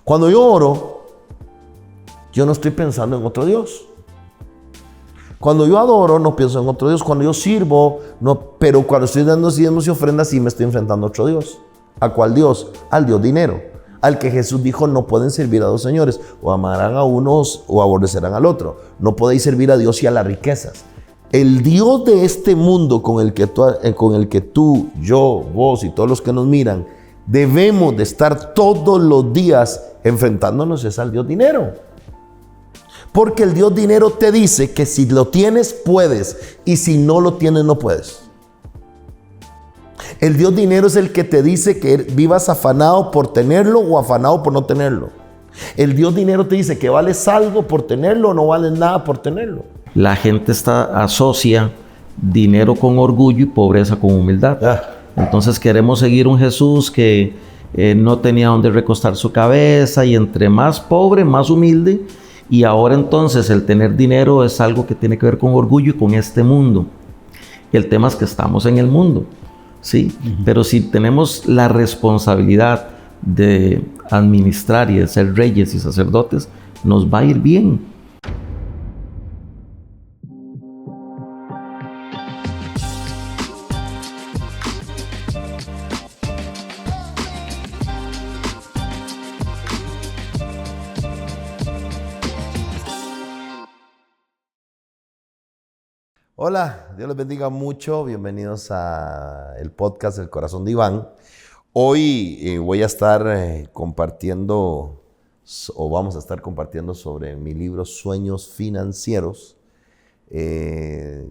Cuando yo oro, yo no estoy pensando en otro Dios. Cuando yo adoro, no pienso en otro Dios. Cuando yo sirvo, no, pero cuando estoy dando diezmos y ofrendas, sí me estoy enfrentando a otro Dios. ¿A cuál Dios? Al Dios dinero. Al que Jesús dijo, no pueden servir a dos señores. O amarán a unos o aborrecerán al otro. No podéis servir a Dios y a las riquezas. El Dios de este mundo con el que tú, yo, vos y todos los que nos miran, debemos de estar todos los días enfrentándonos es al Dios dinero. Porque el Dios dinero te dice que si lo tienes, puedes. Y si no lo tienes, no puedes. El Dios dinero es el que te dice que vivas afanado por tenerlo o afanado por no tenerlo. El Dios dinero te dice que vales algo por tenerlo o no vales nada por tenerlo. La gente asocia dinero con orgullo y pobreza con humildad. Entonces queremos seguir un Jesús que no tenía donde recostar su cabeza y entre más pobre, más humilde. Y ahora entonces el tener dinero es algo que tiene que ver con orgullo y con este mundo. El tema es que estamos en el mundo, ¿sí? Pero si tenemos la responsabilidad de administrar y de ser reyes y sacerdotes, nos va a ir bien. Hola, Dios les bendiga mucho. Bienvenidos a el podcast El Corazón de Iván. Hoy voy a estar compartiendo, o vamos a estar compartiendo sobre mi libro Sueños Financieros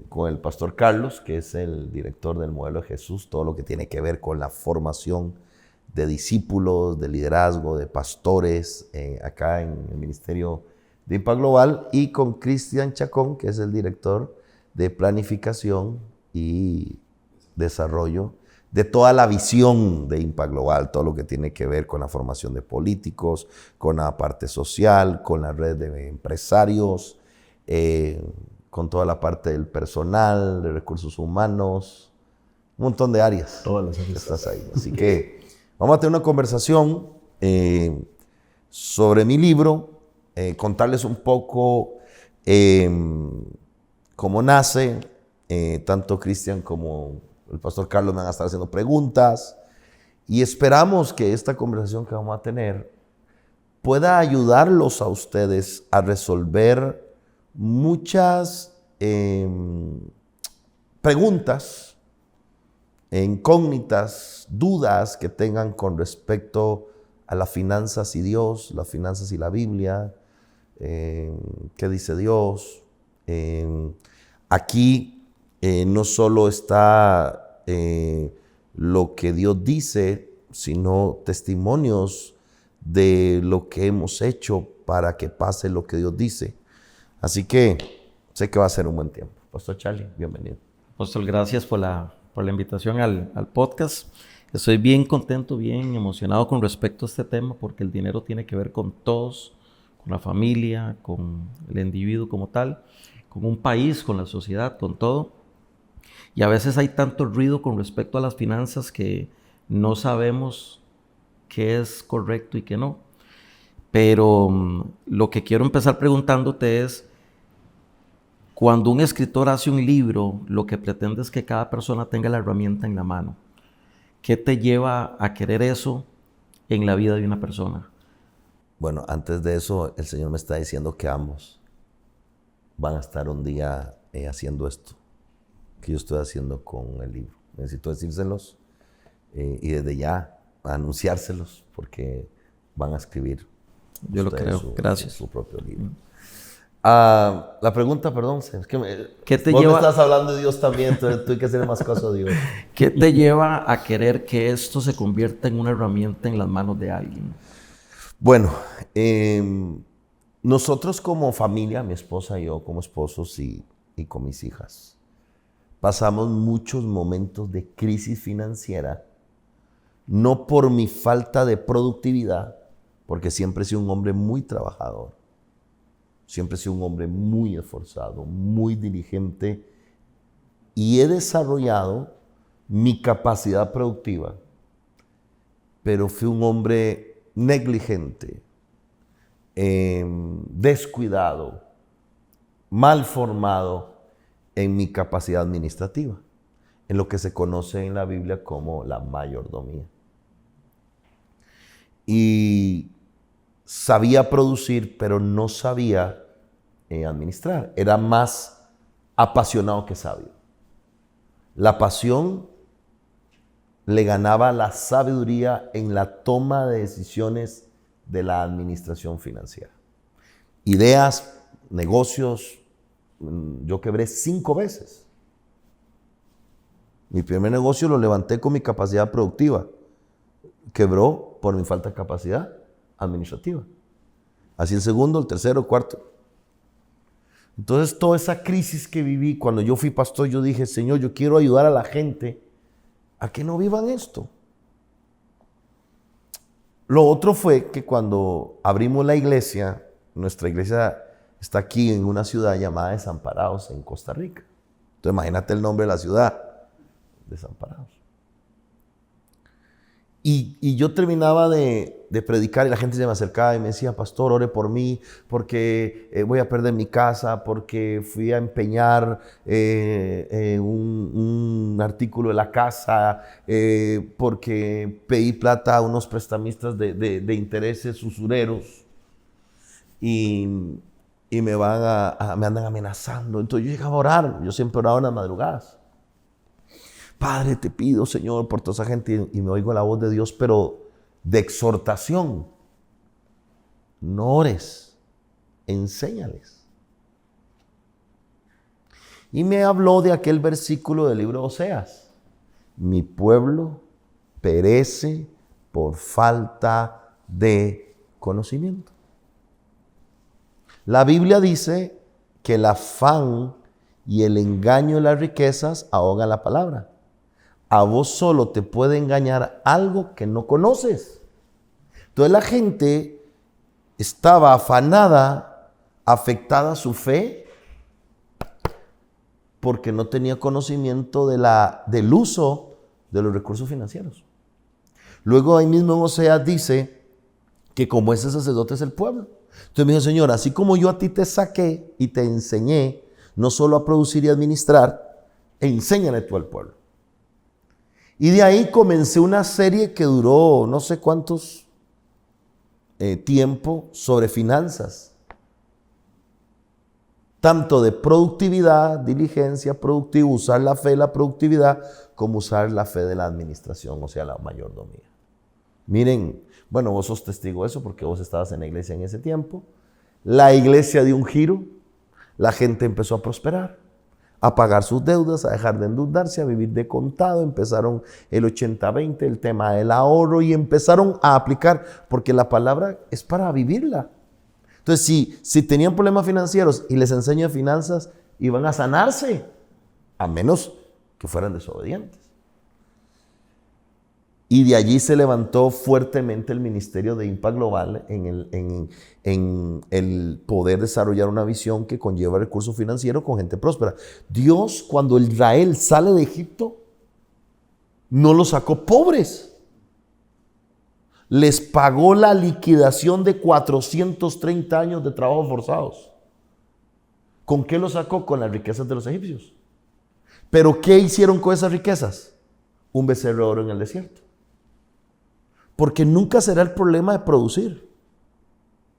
con el pastor Carlos, que es el director del Modelo de Jesús, todo lo que tiene que ver con la formación de discípulos, de liderazgo, de pastores, acá en el Ministerio de Impact Global, y con Cristian Chacón, que es el director de planificación y desarrollo de toda la visión de Impact Global, todo lo que tiene que ver con la formación de políticos, con la parte social, con la red de empresarios, con toda la parte del personal, de recursos humanos, un montón de áreas. Todas las áreas. Estás ahí. Así que vamos a tener una conversación sobre mi libro, contarles un poco cómo nace. Tanto Cristian como el pastor Carlos me van a estar haciendo preguntas y esperamos que esta conversación que vamos a tener pueda ayudarlos a ustedes a resolver muchas preguntas, incógnitas, dudas que tengan con respecto a las finanzas y Dios, las finanzas y la Biblia, qué dice Dios. Aquí no solo está lo que Dios dice, sino testimonios de lo que hemos hecho para que pase lo que Dios dice. Así que sé que va a ser un buen tiempo. Pastor Charlie, bienvenido. Apóstol, gracias por la invitación al podcast. Estoy bien contento, bien emocionado con respecto a este tema, porque el dinero tiene que ver con todos, con la familia, con el individuo como tal, con un país, con la sociedad, con todo. Y a veces hay tanto ruido con respecto a las finanzas que no sabemos qué es correcto y qué no. Pero lo que quiero empezar preguntándote es, cuando un escritor hace un libro, lo que pretende es que cada persona tenga la herramienta en la mano. ¿Qué te lleva a querer eso en la vida de una persona? Bueno, antes de eso, el Señor me está diciendo que ambos van a estar un día haciendo esto que yo estoy haciendo con el libro. Necesito decírselos y desde ya anunciárselos, porque van a escribir. Yo lo creo. Gracias. Su propio libro. La pregunta, perdón, es que ¿Qué te vos lleva? me estás hablando de Dios también, entonces tú hay que hacerle más caso a Dios. ¿Qué te lleva a querer que esto se convierta en una herramienta en las manos de alguien? Bueno, nosotros como familia, mi esposa y yo como esposos y con mis hijas, pasamos muchos momentos de crisis financiera, no por mi falta de productividad, porque siempre he sido un hombre muy trabajador, siempre he sido un hombre muy esforzado, muy diligente, y he desarrollado mi capacidad productiva, pero fui un hombre negligente, descuidado, mal formado en mi capacidad administrativa, en lo que se conoce en la Biblia como la mayordomía. Y sabía producir, pero no sabía administrar. Era más apasionado que sabio. La pasión le ganaba la sabiduría en la toma de decisiones de la administración financiera. Ideas, negocios, yo quebré 5 veces. Mi primer negocio lo levanté con mi capacidad productiva. Quebró por mi falta de capacidad administrativa. Así el segundo, el tercero, el cuarto. Entonces toda esa crisis que viví cuando yo fui pastor, yo dije, Señor, yo quiero ayudar a la gente a que no vivan esto. Lo otro fue que cuando abrimos la iglesia, nuestra iglesia está aquí en una ciudad llamada Desamparados en Costa Rica. Entonces imagínate el nombre de la ciudad, Desamparados. Y yo terminaba de predicar y la gente se me acercaba y me decía, pastor, ore por mí porque voy a perder mi casa, porque fui a empeñar un artículo de la casa, porque pedí plata a unos prestamistas de intereses usureros y me andan amenazando. Entonces yo llegaba a orar, yo siempre oraba en las madrugadas. Padre, te pido, Señor, por toda esa gente, y me oigo la voz de Dios, pero de exhortación. No ores, enséñales. Y me habló de aquel versículo del libro de Oseas. Mi pueblo perece por falta de conocimiento. La Biblia dice que el afán y el engaño de las riquezas ahogan la palabra. A vos solo te puede engañar algo que no conoces. Entonces la gente estaba afanada, afectada su fe, porque no tenía conocimiento del uso de los recursos financieros. Luego ahí mismo en Oseas dice que como ese sacerdote es el pueblo. Entonces me dijo, Señor, así como yo a ti te saqué y te enseñé, no solo a producir y administrar, enséñale tú al pueblo. Y de ahí comencé una serie que duró no sé cuántos tiempo sobre finanzas. Tanto de productividad, diligencia, productivo, usar la fe de la productividad, como usar la fe de la administración, o sea, la mayordomía. Miren, bueno, vos sos testigo de eso porque vos estabas en la iglesia en ese tiempo. La iglesia dio un giro, la gente empezó a prosperar, a pagar sus deudas, a dejar de endeudarse, a vivir de contado. Empezaron el 80-20, el tema del ahorro, y empezaron a aplicar, porque la palabra es para vivirla. Entonces, si tenían problemas financieros y les enseño de finanzas, iban a sanarse, a menos que fueran desobedientes. Y de allí se levantó fuertemente el ministerio de Impact Global en el poder desarrollar una visión que conlleva recursos financieros con gente próspera. Dios, cuando Israel sale de Egipto, no los sacó pobres. Les pagó la liquidación de 430 años de trabajo forzados. ¿Con qué los sacó? Con las riquezas de los egipcios. ¿Pero qué hicieron con esas riquezas? Un becerro de oro en el desierto. Porque nunca será el problema de producir.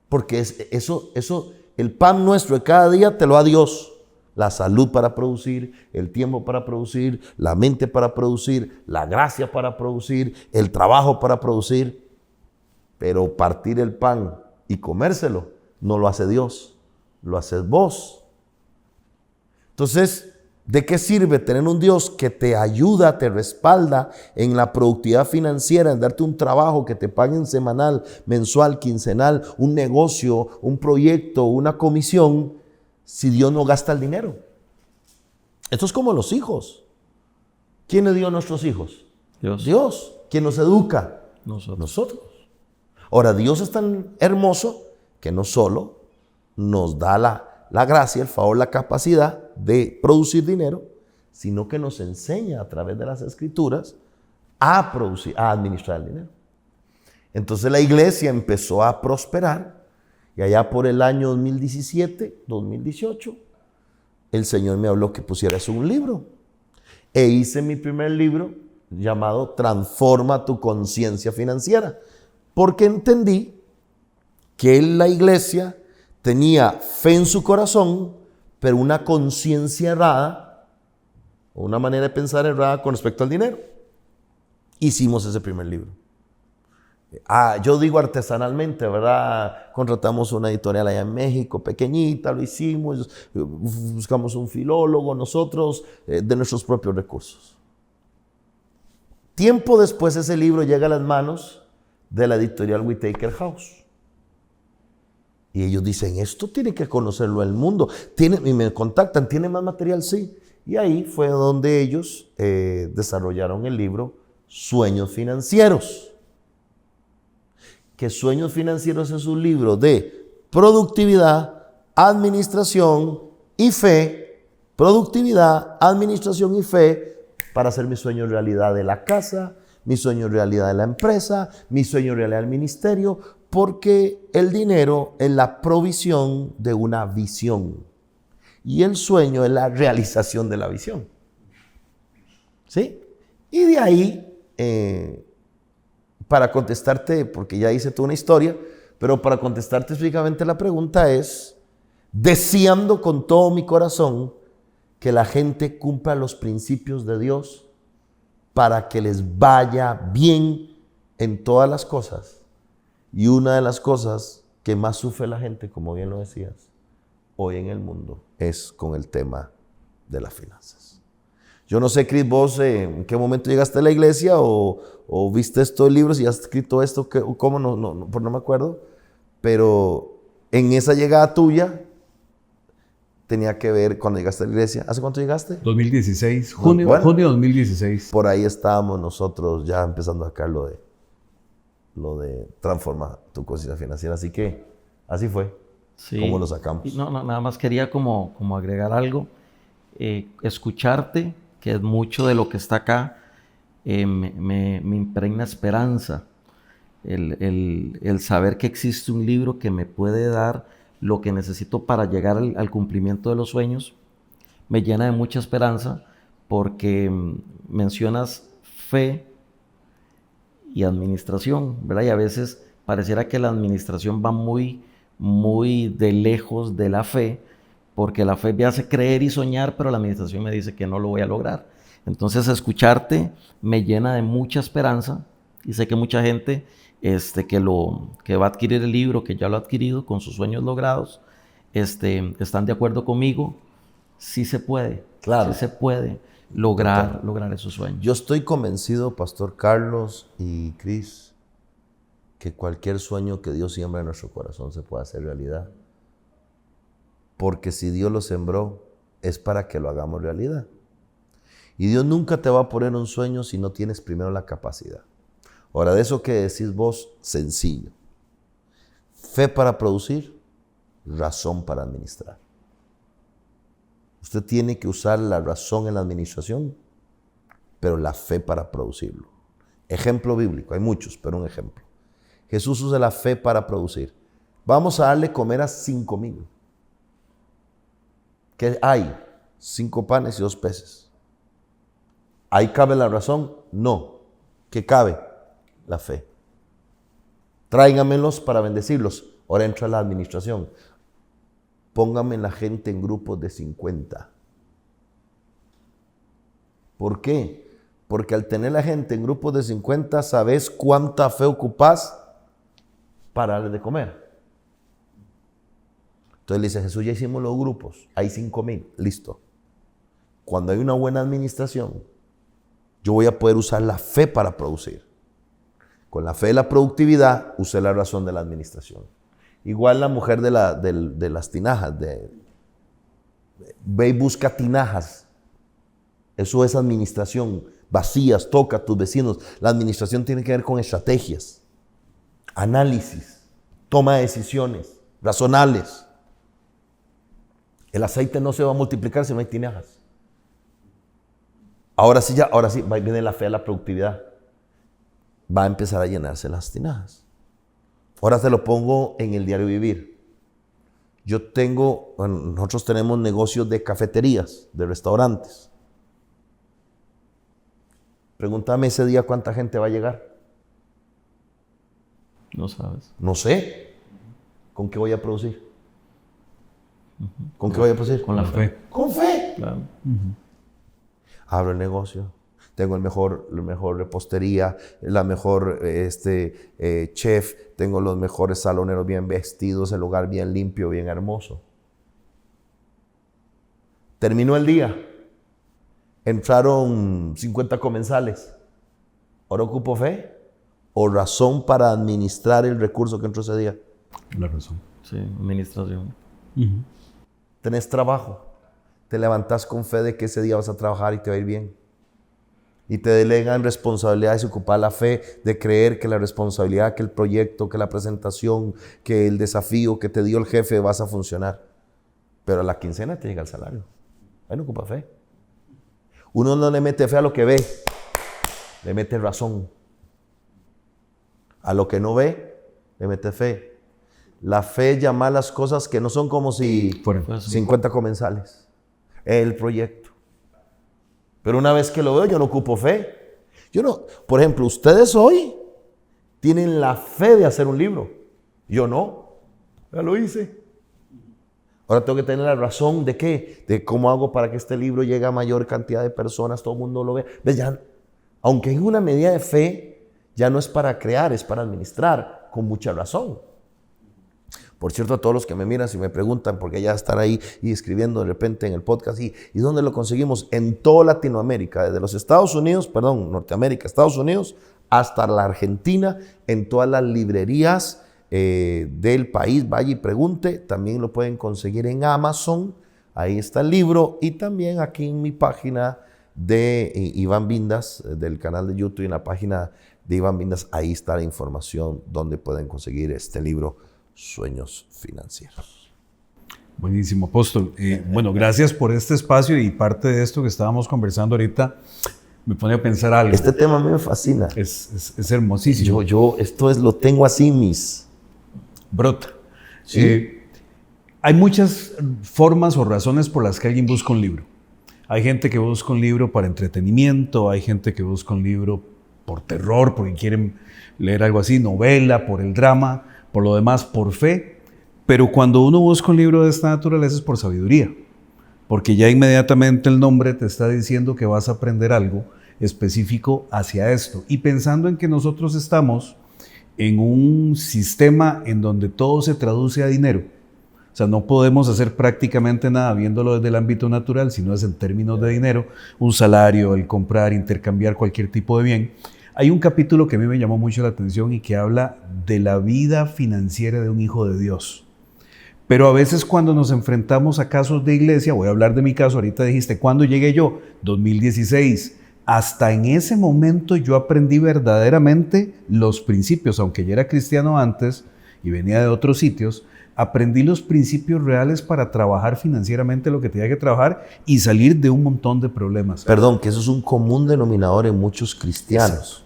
Porque eso, el pan nuestro de cada día te lo da Dios. La salud para producir, el tiempo para producir, la mente para producir, la gracia para producir, el trabajo para producir. Pero partir el pan y comérselo no lo hace Dios, lo haces vos. Entonces, ¿de qué sirve tener un Dios que te ayuda, te respalda en la productividad financiera, en darte un trabajo que te paguen semanal, mensual, quincenal, un negocio, un proyecto, una comisión, si Dios no gasta el dinero? Esto es como los hijos. ¿Quién le dio a nuestros hijos? Dios. Dios. ¿Quién nos educa? Nosotros. Ahora, Dios es tan hermoso que no solo nos da la gracia, el favor, la capacidad de producir dinero, sino que nos enseña a través de las escrituras a producir, a administrar el dinero. Entonces la iglesia empezó a prosperar Y allá por el año 2017, 2018, el Señor me habló que pusiera eso en un libro. E hice mi primer libro llamado Transforma tu conciencia financiera. Porque entendí que la iglesia tenía fe en su corazón, pero una conciencia errada, o una manera de pensar errada con respecto al dinero. Hicimos ese primer libro. Yo digo artesanalmente, ¿verdad? Contratamos una editorial allá en México, pequeñita, lo hicimos, buscamos un filólogo, nosotros, de nuestros propios recursos. Tiempo después ese libro llega a las manos de la editorial Whitaker House. Y ellos dicen, esto tiene que conocerlo el mundo. Y me contactan, ¿tiene más material? Sí. Y ahí fue donde ellos desarrollaron el libro Sueños Financieros. Que Sueños Financieros es un libro de productividad, administración y fe. Productividad, administración y fe para hacer mi sueño realidad de la casa, mi sueño realidad de la empresa, mi sueño realidad del ministerio, porque el dinero es la provisión de una visión y el sueño es la realización de la visión. ¿Sí? Y de ahí, para contestarte, porque ya hice toda una historia, pero para contestarte explícitamente la pregunta es, deseando con todo mi corazón que la gente cumpla los principios de Dios para que les vaya bien en todas las cosas. Y una de las cosas que más sufre la gente, como bien lo decías, hoy en el mundo, es con el tema de las finanzas. Yo no sé, Cris, vos en qué momento llegaste a la iglesia o viste estos libros y has escrito esto, ¿cómo? No me acuerdo. Pero en esa llegada tuya tenía que ver cuando llegaste a la iglesia. ¿Hace cuánto llegaste? 2016, junio de 2016. Por ahí estábamos nosotros ya empezando a sacar lo de transformar tu conciencia financiera. Así que así fue, Sí. como lo sacamos. Y nada más quería como agregar algo. Escucharte, que es mucho de lo que está acá, me impregna esperanza. El saber que existe un libro que me puede dar lo que necesito para llegar al cumplimiento de los sueños, me llena de mucha esperanza porque mencionas fe y administración, ¿verdad? Y a veces pareciera que la administración va muy, muy de lejos de la fe, porque la fe me hace creer y soñar, pero la administración me dice que no lo voy a lograr. Entonces, escucharte me llena de mucha esperanza y sé que mucha gente que va a adquirir el libro, que ya lo ha adquirido con sus sueños logrados, están de acuerdo conmigo. Sí se puede, Claro. sí se puede lograr esos sueños. Yo estoy convencido, Pastor Carlos y Cris, que cualquier sueño que Dios siembra en nuestro corazón se puede hacer realidad. Porque si Dios lo sembró, es para que lo hagamos realidad. Y Dios nunca te va a poner un sueño si no tienes primero la capacidad. Ahora, de eso que decís vos, sencillo. Fe para producir, razón para administrar. Usted tiene que usar la razón en la administración, pero la fe para producirlo. Ejemplo bíblico, hay muchos, pero un ejemplo. Jesús usa la fe para producir. Vamos a darle comer a 5,000. ¿Qué hay? 5 panes y 2 peces. ¿Ahí cabe la razón? No. ¿Qué cabe? La fe. Tráigamelos para bendecirlos. Ahora entra la administración. Póngame la gente en grupos de 50. ¿Por qué? Porque al tener la gente en grupos de 50, sabes cuánta fe ocupás para darles de comer. Entonces le dice Jesús, ya hicimos los grupos, hay 5,000, listo. Cuando hay una buena administración, yo voy a poder usar la fe para producir. Con la fe de la productividad, usé la razón de la administración. Igual la mujer de las tinajas, ve y busca tinajas. Eso es administración. Vacías, toca a tus vecinos. La administración tiene que ver con estrategias, análisis, toma de decisiones razonables. El aceite no se va a multiplicar si no hay tinajas. Ahora sí, viene la fe a la productividad. Va a empezar a llenarse las tinajas. Ahora te lo pongo en el diario vivir. nosotros tenemos negocios de cafeterías, de restaurantes. Pregúntame ese día cuánta gente va a llegar. No sabes. No sé. ¿Con qué voy a producir? ¿Con qué voy a producir? Con la fe. Con fe. Claro. Abro el negocio. Tengo la mejor repostería, la mejor chef, tengo los mejores saloneros bien vestidos, el lugar bien limpio, bien hermoso. Terminó el día. Entraron 50 comensales. ¿Ahora ocupo fe o razón para administrar el recurso que entró ese día? La razón. Sí, administración. Tenés trabajo. Te levantás con fe de que ese día vas a trabajar y te va a ir bien. Y te delegan responsabilidades y ocupar la fe de creer que la responsabilidad, que el proyecto, que la presentación, que el desafío que te dio el jefe vas a funcionar. Pero a la quincena te llega el salario. Ahí no ocupa fe. Uno no le mete fe a lo que ve, le mete razón. A lo que no ve, le mete fe. La fe llama las cosas que no son como si fueran 50 comensales. El proyecto. Pero una vez que lo veo, yo no ocupo fe. Por ejemplo, ustedes hoy tienen la fe de hacer un libro. Yo no. Ya lo hice. Ahora tengo que tener la razón de qué, de cómo hago para que este libro llegue a mayor cantidad de personas, todo el mundo lo vea. ¿Ves? Ya, aunque hay una medida de fe, ya no es para crear, es para administrar, con mucha razón. Por cierto, a todos los que me miran, si me preguntan, porque ya están ahí y escribiendo de repente en el podcast, ¿y dónde lo conseguimos? En toda Latinoamérica, desde los Norteamérica, Estados Unidos, hasta la Argentina, en todas las librerías del país, vaya y pregunte. También lo pueden conseguir en Amazon, ahí está el libro, y también aquí en mi página de Iván Vindas, del canal de YouTube, y en la página de Iván Vindas, ahí está la información donde pueden conseguir este libro, Sueños Financieros. Buenísimo, apóstol. Bueno, gracias por este espacio, y parte de esto que estábamos conversando ahorita me pone a pensar algo. Este tema a mí me fascina. Es hermosísimo. Lo tengo así, brota. ¿Sí? Hay muchas formas o razones por las que alguien busca un libro. Hay gente que busca un libro para entretenimiento, hay gente que busca un libro por terror, porque quieren leer algo así, novela, por el drama, por lo demás, por fe. Pero cuando uno busca un libro de esta naturaleza es por sabiduría, porque ya inmediatamente el nombre te está diciendo que vas a aprender algo específico hacia esto. Y pensando en que nosotros estamos en un sistema en donde todo se traduce a dinero, o sea, no podemos hacer prácticamente nada viéndolo desde el ámbito natural, sino es en términos de dinero, un salario, el comprar, intercambiar cualquier tipo de bien. Hay un capítulo que a mí me llamó mucho la atención y que habla de la vida financiera de un hijo de Dios. Pero a veces cuando nos enfrentamos a casos de iglesia, voy a hablar de mi caso, ahorita dijiste, ¿cuándo llegué yo? 2016. Hasta en ese momento yo aprendí verdaderamente los principios, aunque ya era cristiano antes y venía de otros sitios, aprendí los principios reales para trabajar financieramente lo que tenía que trabajar y salir de un montón de problemas. Perdón, que eso es un común denominador en muchos cristianos.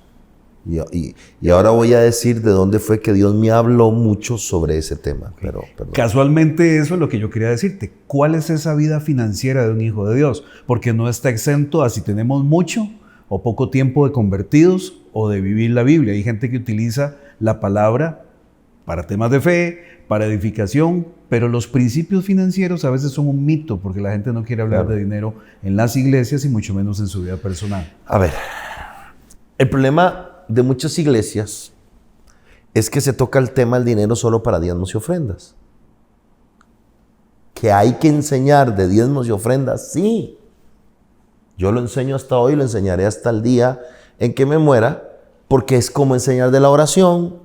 Y ahora voy a decir de dónde fue que Dios me habló mucho sobre ese tema. Pero, casualmente eso es lo que yo quería decirte. ¿Cuál es esa vida financiera de un hijo de Dios? Porque no está exento a si tenemos mucho o poco tiempo de convertidos o de vivir la Biblia. Hay gente que utiliza la palabra para temas de fe, para edificación, pero los principios financieros a veces son un mito porque la gente no quiere hablar de dinero en las iglesias y mucho menos en su vida personal. A ver, el problema de muchas iglesias es que se toca el tema del dinero solo para diezmos y ofrendas. Que hay que enseñar de diezmos y ofrendas, sí. Yo lo enseño hasta hoy, lo enseñaré hasta el día en que me muera, porque es como enseñar de la oración,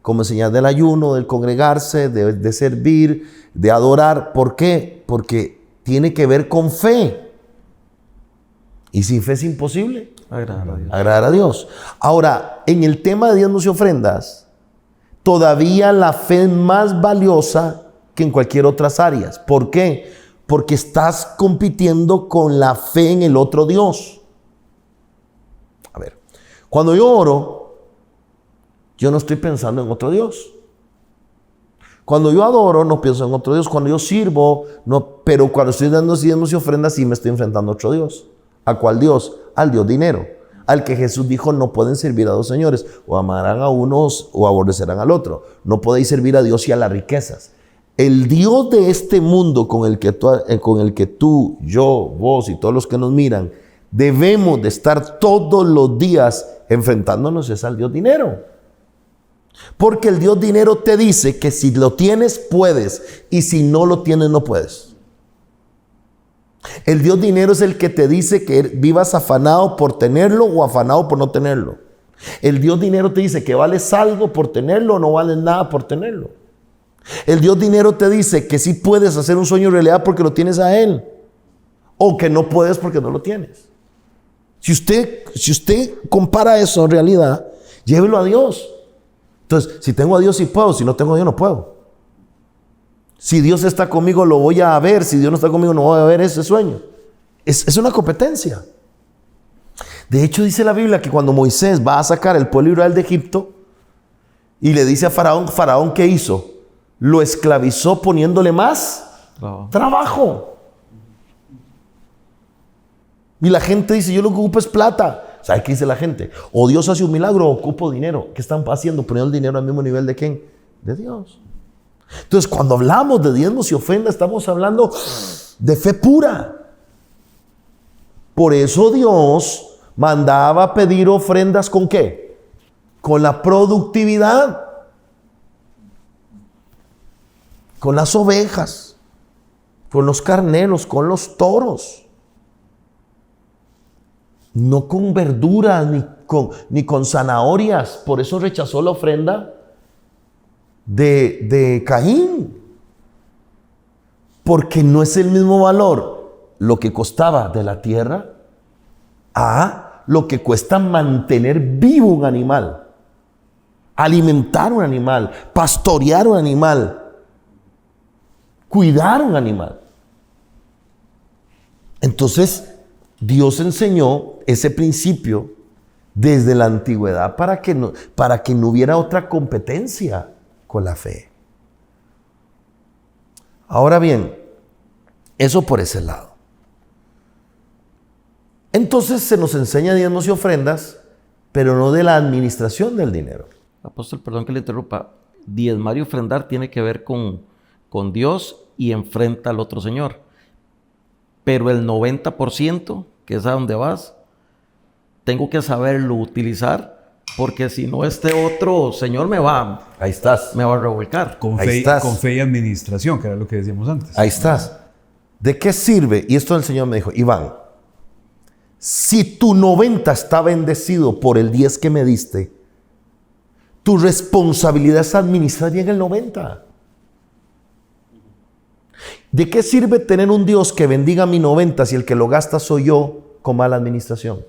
como enseñar del ayuno, del congregarse, de servir, de adorar. ¿Por qué? Porque tiene que ver con fe. Y sin fe es imposible agradar a Dios. Ahora, en el tema de diezmos y ofrendas, todavía la fe es más valiosa que en cualquier otras áreas. ¿Por qué? Porque estás compitiendo con la fe en el otro Dios. A ver, cuando yo oro, yo no estoy pensando en otro Dios. Cuando yo adoro, no pienso en otro Dios. Cuando yo sirvo, no. Pero cuando estoy dando diezmos y ofrendas, sí me estoy enfrentando a otro Dios. ¿A cuál Dios? Al Dios dinero. Al que Jesús dijo, no pueden servir a dos señores. O amarán a unos o aborrecerán al otro. No podéis servir a Dios y a las riquezas. El Dios de este mundo con el que tú, yo, vos y todos los que nos miran, debemos de estar todos los días enfrentándonos es al Dios dinero. Porque el Dios dinero te dice que si lo tienes, puedes. Y si no lo tienes, no puedes. El Dios dinero es el que te dice que vivas afanado por tenerlo o afanado por no tenerlo. El Dios dinero te dice que vales algo por tenerlo o no vales nada por tenerlo. El Dios dinero te dice que sí puedes hacer un sueño realidad porque lo tienes a Él. O que no puedes porque no lo tienes. Si usted compara eso en realidad, llévelo a Dios. Entonces, si tengo a Dios sí puedo, si no tengo a Dios no puedo. Si Dios está conmigo lo voy a ver, si Dios no está conmigo no voy a ver ese sueño. Es una competencia. De hecho dice la Biblia que cuando Moisés va a sacar el pueblo de Israel de Egipto y le dice a Faraón, ¿qué hizo? Lo esclavizó poniéndole más trabajo. Y la gente dice, yo lo que ocupo es plata. ¿Sabe qué dice la gente? O Dios hace un milagro o ocupo dinero. ¿Qué están haciendo? Poniendo el dinero al mismo nivel de ¿quién? De Dios. Entonces, cuando hablamos de diezmos y ofrendas, estamos hablando de fe pura. Por eso Dios mandaba pedir ofrendas ¿con qué? Con la productividad. Con las ovejas, con los carneros, con los toros. No con verduras ni con zanahorias. Por eso rechazó la ofrenda de Caín. Porque no es el mismo valor lo que costaba de la tierra a lo que cuesta mantener vivo un animal, alimentar un animal, pastorear un animal, cuidar un animal. Entonces, Dios enseñó ese principio desde la antigüedad para que no hubiera otra competencia con la fe. Ahora bien, eso por ese lado. Entonces se nos enseña diezmos y ofrendas, pero no de la administración del dinero. Apóstol, perdón que le interrumpa. Diezmar y ofrendar tiene que ver con Dios y enfrenta al otro señor. Pero el 90%, que es a donde vas, tengo que saberlo utilizar, porque si no este otro señor me va a revolcar. Con fe y administración, que era lo que decíamos antes. Ahí estás. ¿De qué sirve? Y esto el Señor me dijo, Iván, si tu 90 está bendecido por el 10 que me diste, tu responsabilidad es administrar bien el 90. ¿De qué sirve tener un Dios que bendiga mi 90 si el que lo gasta soy yo con mala administración?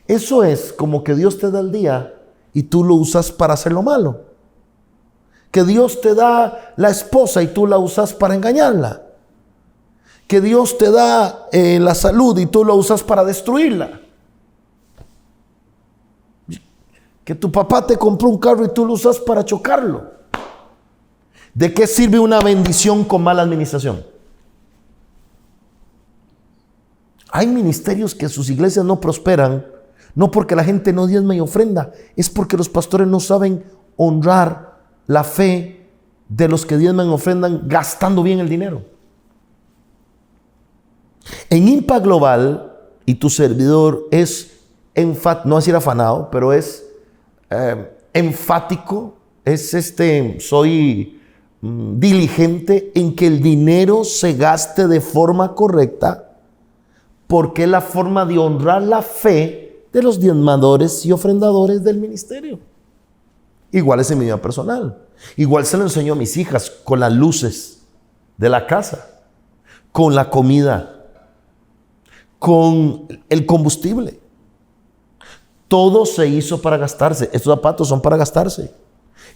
Eso es como que Dios te da el día y tú lo usas para hacer lo malo. Que Dios te da la esposa y tú la usas para engañarla. Que Dios te da la salud y tú la usas para destruirla. Que tu papá te compró un carro y tú lo usas para chocarlo. ¿De qué sirve una bendición con mala administración? Hay ministerios que sus iglesias no prosperan, no porque la gente no diezma y ofrenda, es porque los pastores no saben honrar la fe de los que diezman y ofrendan gastando bien el dinero. En Impact Global, y tu servidor es no decir afanado, pero es enfático, soy diligente en que el dinero se gaste de forma correcta, porque es la forma de honrar la fe de los diezmadores y ofrendadores del ministerio. Igual es en mi vida personal. Igual se lo enseño a mis hijas con las luces de la casa, con la comida, con el combustible. Todo se hizo para gastarse. Estos zapatos son para gastarse.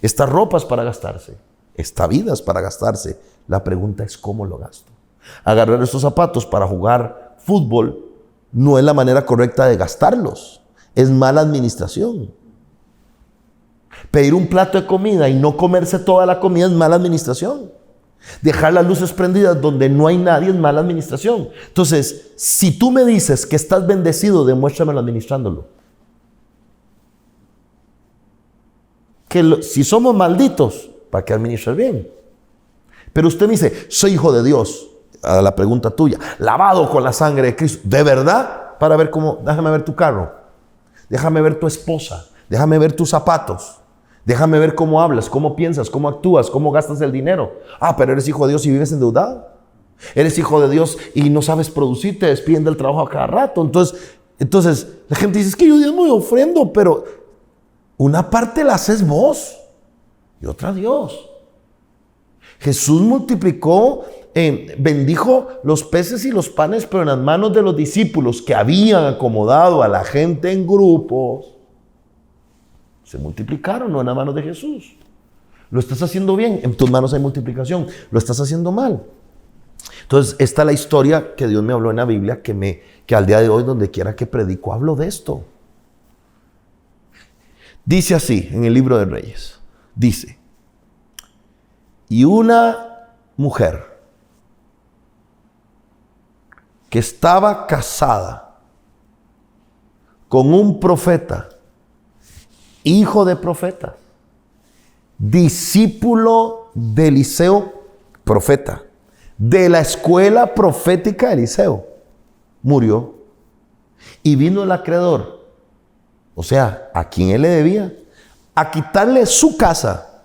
Esta ropa es para gastarse. Esta vida es para gastarse. La pregunta es ¿cómo lo gasto? Agarrar estos zapatos para jugar fútbol no es la manera correcta de gastarlos. Es mala administración. Pedir un plato de comida y no comerse toda la comida es mala administración. Dejar las luces prendidas donde no hay nadie es mala administración. Entonces, si tú me dices que estás bendecido, demuéstramelo administrándolo. Si somos malditos, ¿para qué administrar bien? Pero usted me dice, soy hijo de Dios. A la pregunta tuya, lavado con la sangre de Cristo. ¿De verdad? Para ver cómo, déjame ver tu carro. Déjame ver tu esposa. Déjame ver tus zapatos. Déjame ver cómo hablas, cómo piensas, cómo actúas, cómo gastas el dinero. Ah, pero eres hijo de Dios y vives endeudado. Eres hijo de Dios y no sabes producir, te despiden del trabajo a cada rato. Entonces la gente dice, es que yo diezmo y ofrendo, pero una parte la haces vos y otra Dios. Jesús multiplicó, bendijo los peces y los panes, pero en las manos de los discípulos que habían acomodado a la gente en grupos, se multiplicaron, no en las manos de Jesús. Lo estás haciendo bien, en tus manos hay multiplicación. Lo estás haciendo mal. Entonces, esta es la historia que Dios me habló en la Biblia, que al día de hoy, donde quiera que predico, hablo de esto. Dice así, en el libro de Reyes. Dice, y una mujer que estaba casada con un profeta, hijo de profeta, discípulo de Eliseo, profeta, de la escuela profética de Eliseo, murió. Y vino el acreedor, o sea, a quien él le debía, a quitarle su casa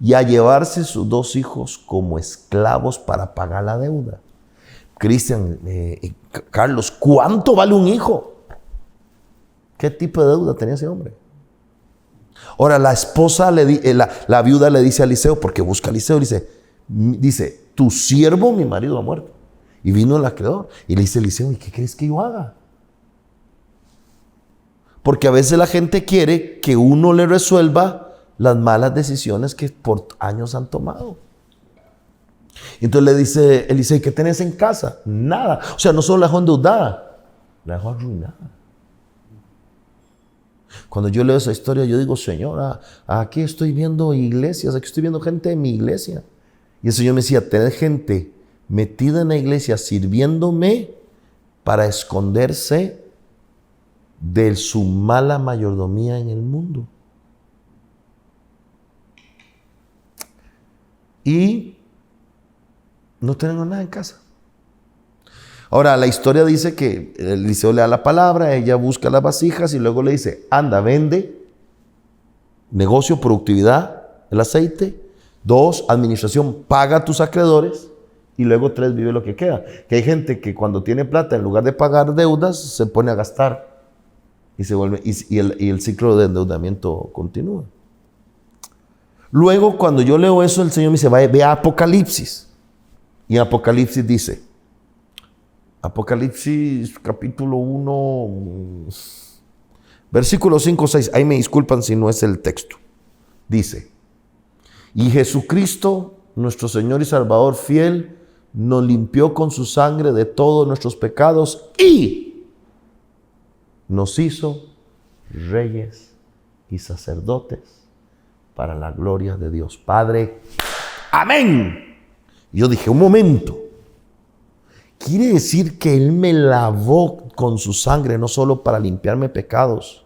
y a llevarse sus 2 hijos como esclavos para pagar la deuda. Cristian, Carlos, ¿cuánto vale un hijo? ¿Qué tipo de deuda tenía ese hombre? Ahora la esposa, la viuda le dice a Eliseo, porque busca a Eliseo, dice, tu siervo, mi marido, ha muerto. Y vino el acreedor y le dice a Eliseo, ¿y qué crees que yo haga? Porque a veces la gente quiere que uno le resuelva las malas decisiones que por años han tomado. Entonces le dice Eliseo, ¿qué tenés en casa? Nada. O sea, no solo la dejó endeudada, la dejó arruinada. Cuando yo leo esa historia, yo digo, Señor, aquí estoy viendo iglesias, aquí estoy viendo gente de mi iglesia. Y el Señor me decía, tenés gente metida en la iglesia sirviéndome para esconderse de su mala mayordomía en el mundo. Y no tenemos nada en casa. Ahora, la historia dice que Eliseo le da la palabra, ella busca las vasijas y luego le dice, anda, vende, negocio, productividad, el aceite. 2, administración, paga a tus acreedores. Y luego 3, vive lo que queda. Que hay gente que cuando tiene plata, en lugar de pagar deudas, se pone a gastar. Y se vuelve, y el ciclo de endeudamiento continúa. Luego, cuando yo leo eso, el Señor me dice, ve a Apocalipsis. Y en Apocalipsis dice, Apocalipsis capítulo 1, versículo 5, 6, ahí me disculpan si no es el texto. Dice, y Jesucristo, nuestro Señor y Salvador fiel, nos limpió con su sangre de todos nuestros pecados y nos hizo reyes y sacerdotes para la gloria de Dios Padre. Amén. Y yo dije, un momento. Quiere decir que Él me lavó con su sangre, no solo para limpiarme pecados,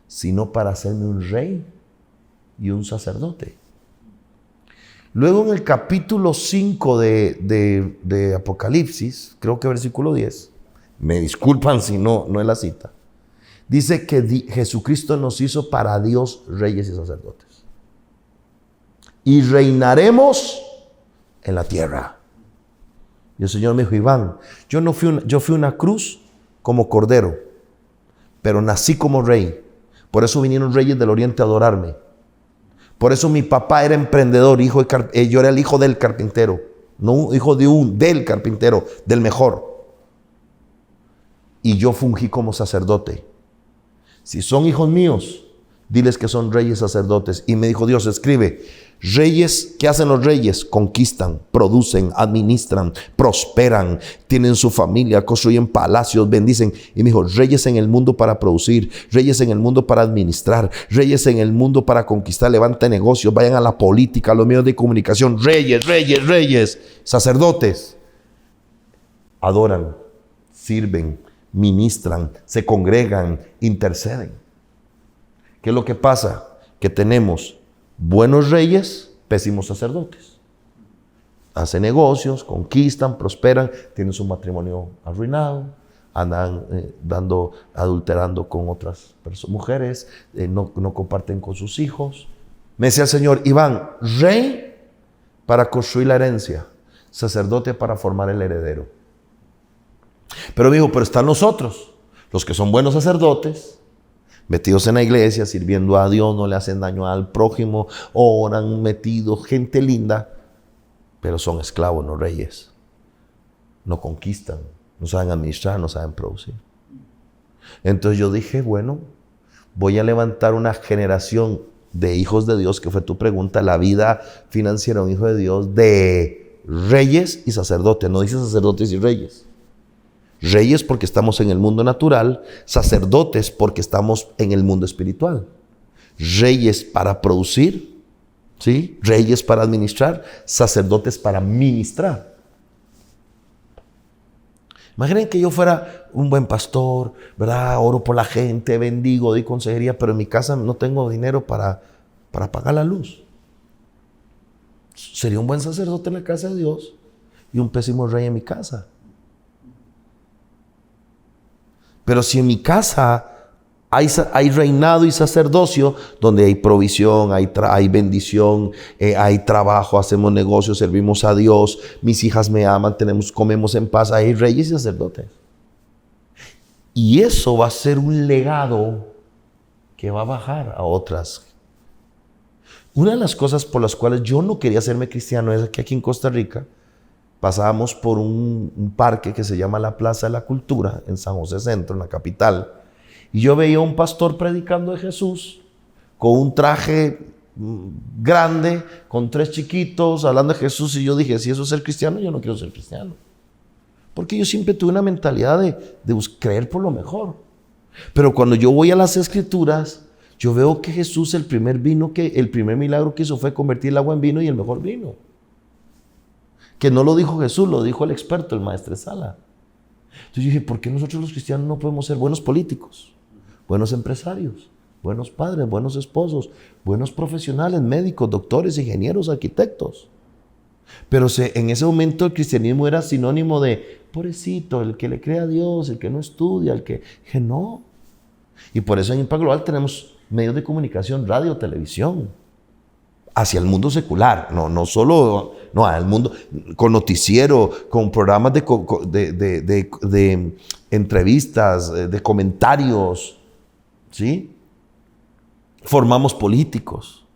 sino para hacerme un rey y un sacerdote. Luego en el capítulo 5 de Apocalipsis, creo que versículo 10, me disculpan si no es la cita, dice que Jesucristo nos hizo para Dios reyes y sacerdotes. Y reinaremos en la tierra. Y el Señor me dijo, Iván, yo fui una cruz como cordero, pero nací como rey. Por eso vinieron reyes del oriente a adorarme. Por eso mi papá era emprendedor, yo era el hijo del carpintero, no hijo del carpintero, del mejor. Y yo fungí como sacerdote. Si son hijos míos, Diles que son reyes sacerdotes. Y me dijo Dios, escribe, reyes, ¿qué hacen los reyes? Conquistan, producen, administran, prosperan, tienen su familia, construyen palacios, bendicen. Y me dijo, reyes en el mundo para producir, reyes en el mundo para administrar, reyes en el mundo para conquistar, levanten negocios, vayan a la política, a los medios de comunicación, reyes, reyes, reyes, sacerdotes. Adoran, sirven, ministran, se congregan, interceden. ¿Qué es lo que pasa? Que tenemos buenos reyes, pésimos sacerdotes. Hacen negocios, conquistan, prosperan, tienen su matrimonio arruinado, andan adulterando con otras mujeres, no comparten con sus hijos. Me decía el Señor, Iván, rey para construir la herencia, sacerdote para formar el heredero. Pero me dijo, pero están nosotros, los que son buenos sacerdotes, metidos en la iglesia, sirviendo a Dios, no le hacen daño al prójimo, oran, metidos, gente linda, pero son esclavos, no reyes. No conquistan, no saben administrar, no saben producir. Entonces yo dije, bueno, voy a levantar una generación de hijos de Dios, que fue tu pregunta, la vida financiera de un hijo de Dios, de reyes y sacerdotes. No dice sacerdotes y reyes. Reyes porque estamos en el mundo natural, sacerdotes porque estamos en el mundo espiritual. Reyes para producir, ¿sí? Reyes para administrar, sacerdotes para ministrar. Imaginen que yo fuera un buen pastor, ¿verdad? Oro por la gente, bendigo, doy consejería, pero en mi casa no tengo dinero para pagar la luz. Sería un buen sacerdote en la casa de Dios y un pésimo rey en mi casa. Pero si en mi casa hay reinado y sacerdocio, donde hay provisión, hay bendición, hay trabajo, hacemos negocios, servimos a Dios, mis hijas me aman, comemos en paz, hay reyes y sacerdotes. Y eso va a ser un legado que va a bajar a otras. Una de las cosas por las cuales yo no quería hacerme cristiano es que aquí en Costa Rica pasábamos por un parque que se llama la Plaza de la Cultura, en San José Centro, en la capital. Y yo veía a un pastor predicando de Jesús, con un traje grande, con 3 chiquitos, hablando de Jesús. Y yo dije, si eso es ser cristiano, yo no quiero ser cristiano. Porque yo siempre tuve una mentalidad de creer por lo mejor. Pero cuando yo voy a las Escrituras, yo veo que Jesús, el primer milagro que hizo fue convertir el agua en vino y el mejor vino. Que no lo dijo Jesús, lo dijo el experto, el maestresala. Entonces yo dije, ¿por qué nosotros los cristianos no podemos ser buenos políticos, buenos empresarios, buenos padres, buenos esposos, buenos profesionales, médicos, doctores, ingenieros, arquitectos? Pero en ese momento el cristianismo era sinónimo de, pobrecito, el que le cree a Dios, el que no estudia, que no. Y por eso en Impact Global tenemos medios de comunicación, radio, televisión, hacia el mundo secular, no solo al mundo, con noticiero, con programas de entrevistas, de comentarios, ¿sí? Formamos políticos,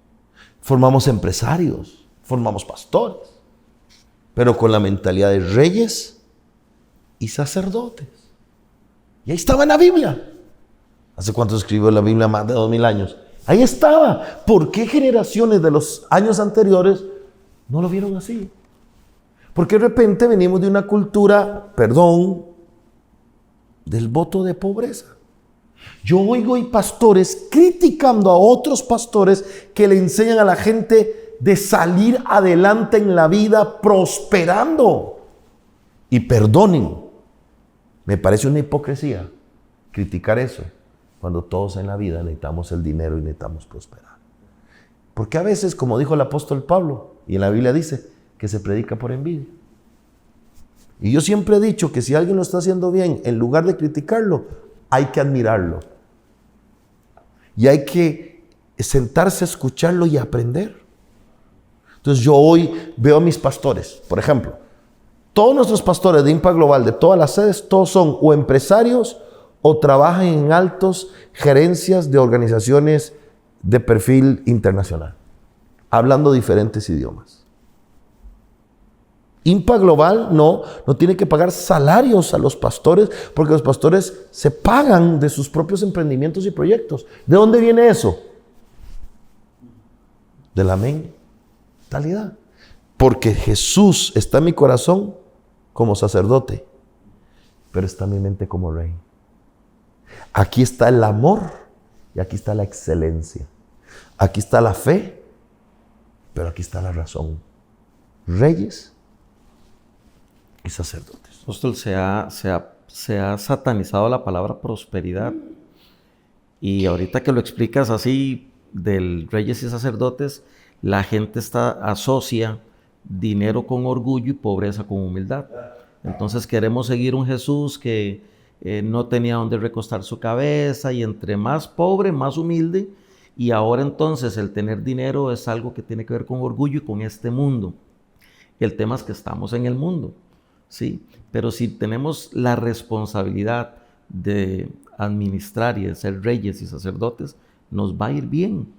formamos empresarios, formamos pastores, pero con la mentalidad de reyes y sacerdotes. Y ahí estaba en la Biblia. ¿Hace cuánto escribió la Biblia? Más de 2000 años. Ahí estaba. ¿Por qué generaciones de los años anteriores no lo vieron así? Porque de repente venimos de una cultura, del voto de pobreza. Yo oigo y pastores criticando a otros pastores que le enseñan a la gente de salir adelante en la vida prosperando. Y perdonen, me parece una hipocresía criticar eso, cuando todos en la vida necesitamos el dinero y necesitamos prosperar. Porque a veces, como dijo el apóstol Pablo, y en la Biblia dice, que se predica por envidia. Y yo siempre he dicho que si alguien lo está haciendo bien, en lugar de criticarlo, hay que admirarlo. Y hay que sentarse a escucharlo y aprender. Entonces yo hoy veo a mis pastores, por ejemplo, todos nuestros pastores de Impact Global, de todas las sedes, todos son o empresarios o trabajan en altas gerencias de organizaciones de perfil internacional, hablando diferentes idiomas. Impact Global no tiene que pagar salarios a los pastores, porque los pastores se pagan de sus propios emprendimientos y proyectos. ¿De dónde viene eso? de la mentalidad. Porque Jesús está en mi corazón como sacerdote, pero está en mi mente como rey. Aquí está el amor y aquí está la excelencia. Aquí está la fe, pero aquí está la razón. Reyes y sacerdotes. Apóstol, se ha satanizado la palabra prosperidad. Y ahorita que lo explicas así, del reyes y sacerdotes, la gente asocia dinero con orgullo y pobreza con humildad. Entonces queremos seguir un Jesús que no tenía donde recostar su cabeza, y entre más pobre, más humilde. Y ahora entonces el tener dinero es algo que tiene que ver con orgullo y con este mundo. El tema es que estamos en el mundo, ¿sí? Pero si tenemos la responsabilidad de administrar y de ser reyes y sacerdotes, nos va a ir bien.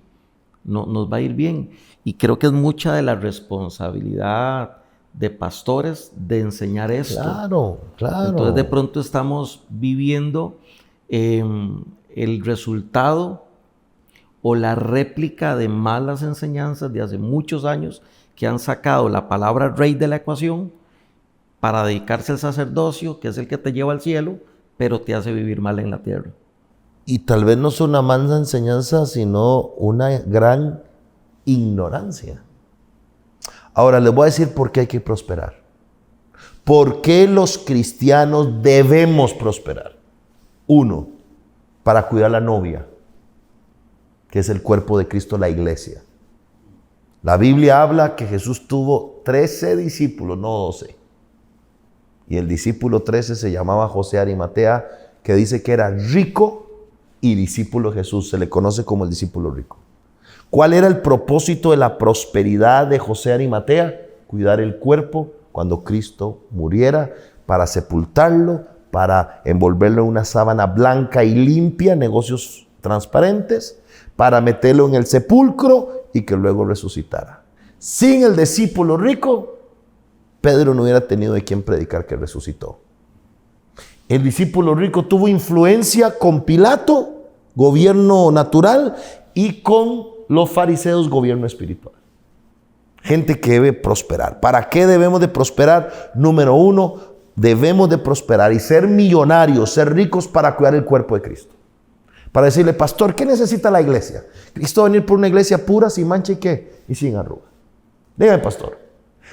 Nos va a ir bien. Y creo que es mucha de la responsabilidad de pastores de enseñar esto. Claro. Entonces de pronto estamos viviendo el resultado o la réplica de malas enseñanzas de hace muchos años que han sacado la palabra rey de la ecuación para dedicarse al sacerdocio, que es el que te lleva al cielo, pero te hace vivir mal en la tierra. Y tal vez no es una mala enseñanza, sino una gran ignorancia. Ahora les voy a decir por qué hay que prosperar. ¿Por qué los cristianos debemos prosperar? 1, para cuidar la novia, que es el cuerpo de Cristo, la iglesia. La Biblia habla que Jesús tuvo 13 discípulos, no 12. Y el discípulo 13 se llamaba José Arimatea, que dice que era rico y discípulo de Jesús. Se le conoce como el discípulo rico. ¿Cuál era el propósito de la prosperidad de José Arimatea? Cuidar el cuerpo cuando Cristo muriera, para sepultarlo, para envolverlo en una sábana blanca y limpia, negocios transparentes, para meterlo en el sepulcro y que luego resucitara. Sin el discípulo rico, Pedro no hubiera tenido de quién predicar que resucitó. El discípulo rico tuvo influencia con Pilato, gobierno natural, y con los fariseos, gobierno espiritual. Gente que debe prosperar. ¿Para qué debemos de prosperar? Número 1, debemos de prosperar y ser millonarios, ser ricos para cuidar el cuerpo de Cristo. Para decirle, pastor, ¿qué necesita la iglesia? Cristo va a venir por una iglesia pura, sin mancha y ¿qué? Y sin arruga. Dígame, pastor,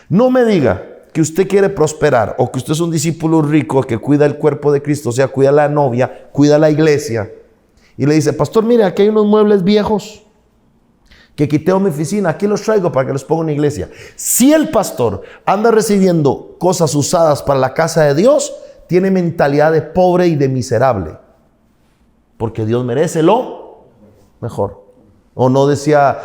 no me diga que usted quiere prosperar o que usted es un discípulo rico que cuida el cuerpo de Cristo, o sea, cuida la novia, cuida la iglesia. Y le dice, pastor, mire, aquí hay unos muebles viejos que quité de mi oficina, aquí los traigo para que los ponga en la iglesia. Si el pastor anda recibiendo cosas usadas para la casa de Dios, tiene mentalidad de pobre y de miserable. Porque Dios merece lo mejor. O no decía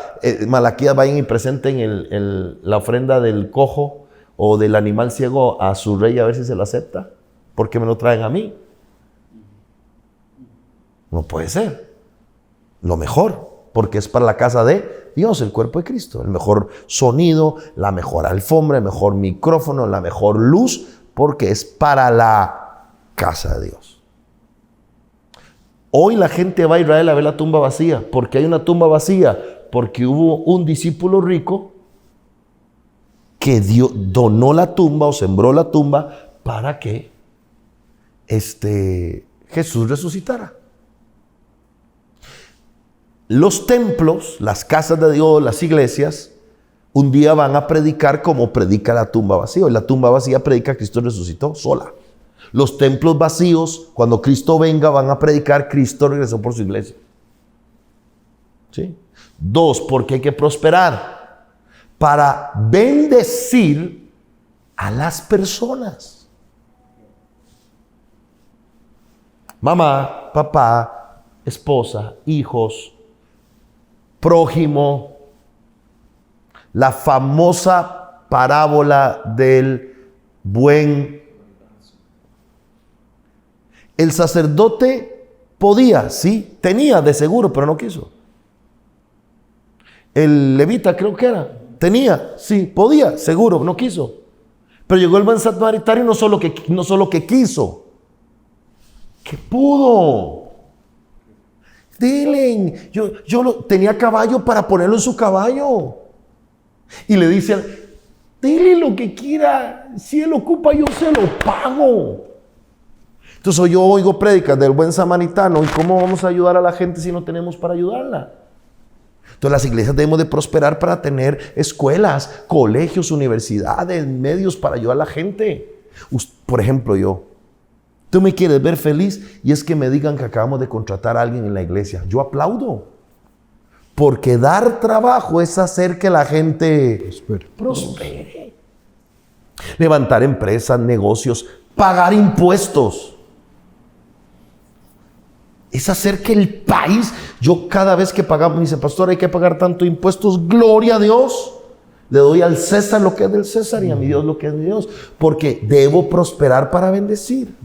Malaquías, vayan y presenten la ofrenda del cojo o del animal ciego a su rey a ver si se lo acepta. Porque me lo traen a mí. No puede ser. Lo mejor. Porque es para la casa de Dios, el cuerpo de Cristo. El mejor sonido, la mejor alfombra, el mejor micrófono, la mejor luz. Porque es para la casa de Dios. Hoy la gente va a Israel a ver la tumba vacía. ¿Por qué hay una tumba vacía? Porque hubo un discípulo rico que donó la tumba o sembró la tumba para que Jesús resucitara. Los templos, las casas de Dios, las iglesias, un día van a predicar como predica la tumba vacía. Y la tumba vacía predica que Cristo resucitó sola. Los templos vacíos, cuando Cristo venga, van a predicar Cristo regresó por su iglesia. ¿Sí? 2, porque hay que prosperar para bendecir a las personas. Mamá, papá, esposa, hijos, prójimo. La famosa parábola del buen. El sacerdote podía, sí, tenía de seguro, pero no quiso. El levita creo que era, tenía, sí, podía, seguro, no quiso. Pero llegó el buen samaritario, no solo que quiso, que pudo. Dile, yo tenía caballo para ponerlo en su caballo. Y le dice, dile lo que quiera, si él ocupa yo se lo pago. Entonces yo oigo prédicas del buen samaritano, ¿y cómo vamos a ayudar a la gente si no tenemos para ayudarla? Entonces las iglesias debemos de prosperar para tener escuelas, colegios, universidades, medios para ayudar a la gente. Por ejemplo, tú me quieres ver feliz y es que me digan que acabamos de contratar a alguien en la iglesia. Yo aplaudo. Porque dar trabajo es hacer que la gente prospere. Levantar empresas, negocios, pagar impuestos. Es hacer que el país, yo cada vez que pagamos, me dice, pastor, hay que pagar tanto impuestos, gloria a Dios. Le doy al César lo que es del César y a mi Dios lo que es de Dios. Porque debo prosperar para bendecir.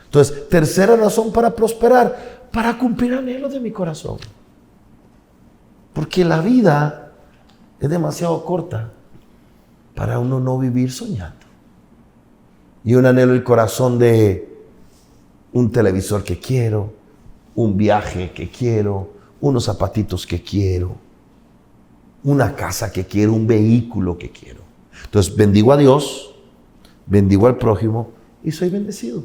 Entonces, tercera razón para prosperar, para cumplir anhelos de mi corazón. Porque la vida es demasiado corta para uno no vivir soñando. Y un anhelo del corazón de un televisor que quiero, un viaje que quiero, unos zapatitos que quiero, una casa que quiero, un vehículo que quiero. Entonces bendigo a Dios, bendigo al prójimo y soy bendecido.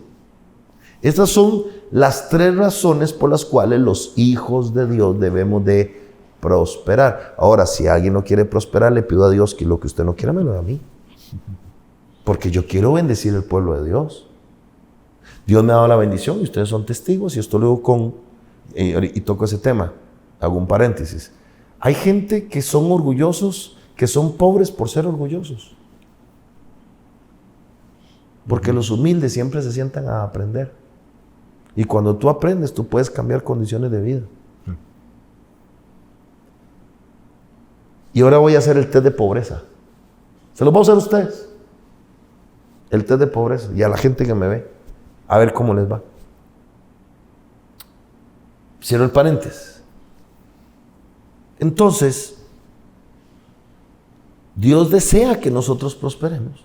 Estas son las 3 razones por las cuales los hijos de Dios debemos de prosperar. Ahora, si alguien no quiere prosperar, le pido a Dios que lo que usted no quiera me lo dé a mí. Porque yo quiero bendecir el pueblo de Dios. Dios me ha dado la bendición y ustedes son testigos. Y esto luego y toco ese tema, hago un paréntesis. Hay gente que son orgullosos, que son pobres por ser orgullosos. Porque los humildes siempre se sientan a aprender. Y cuando tú aprendes, tú puedes cambiar condiciones de vida. Y ahora voy a hacer el test de pobreza. Se lo voy a hacer a ustedes. El test de pobreza. Y a la gente que me ve. A ver cómo les va. Cierro el paréntesis. Entonces, Dios desea que nosotros prosperemos.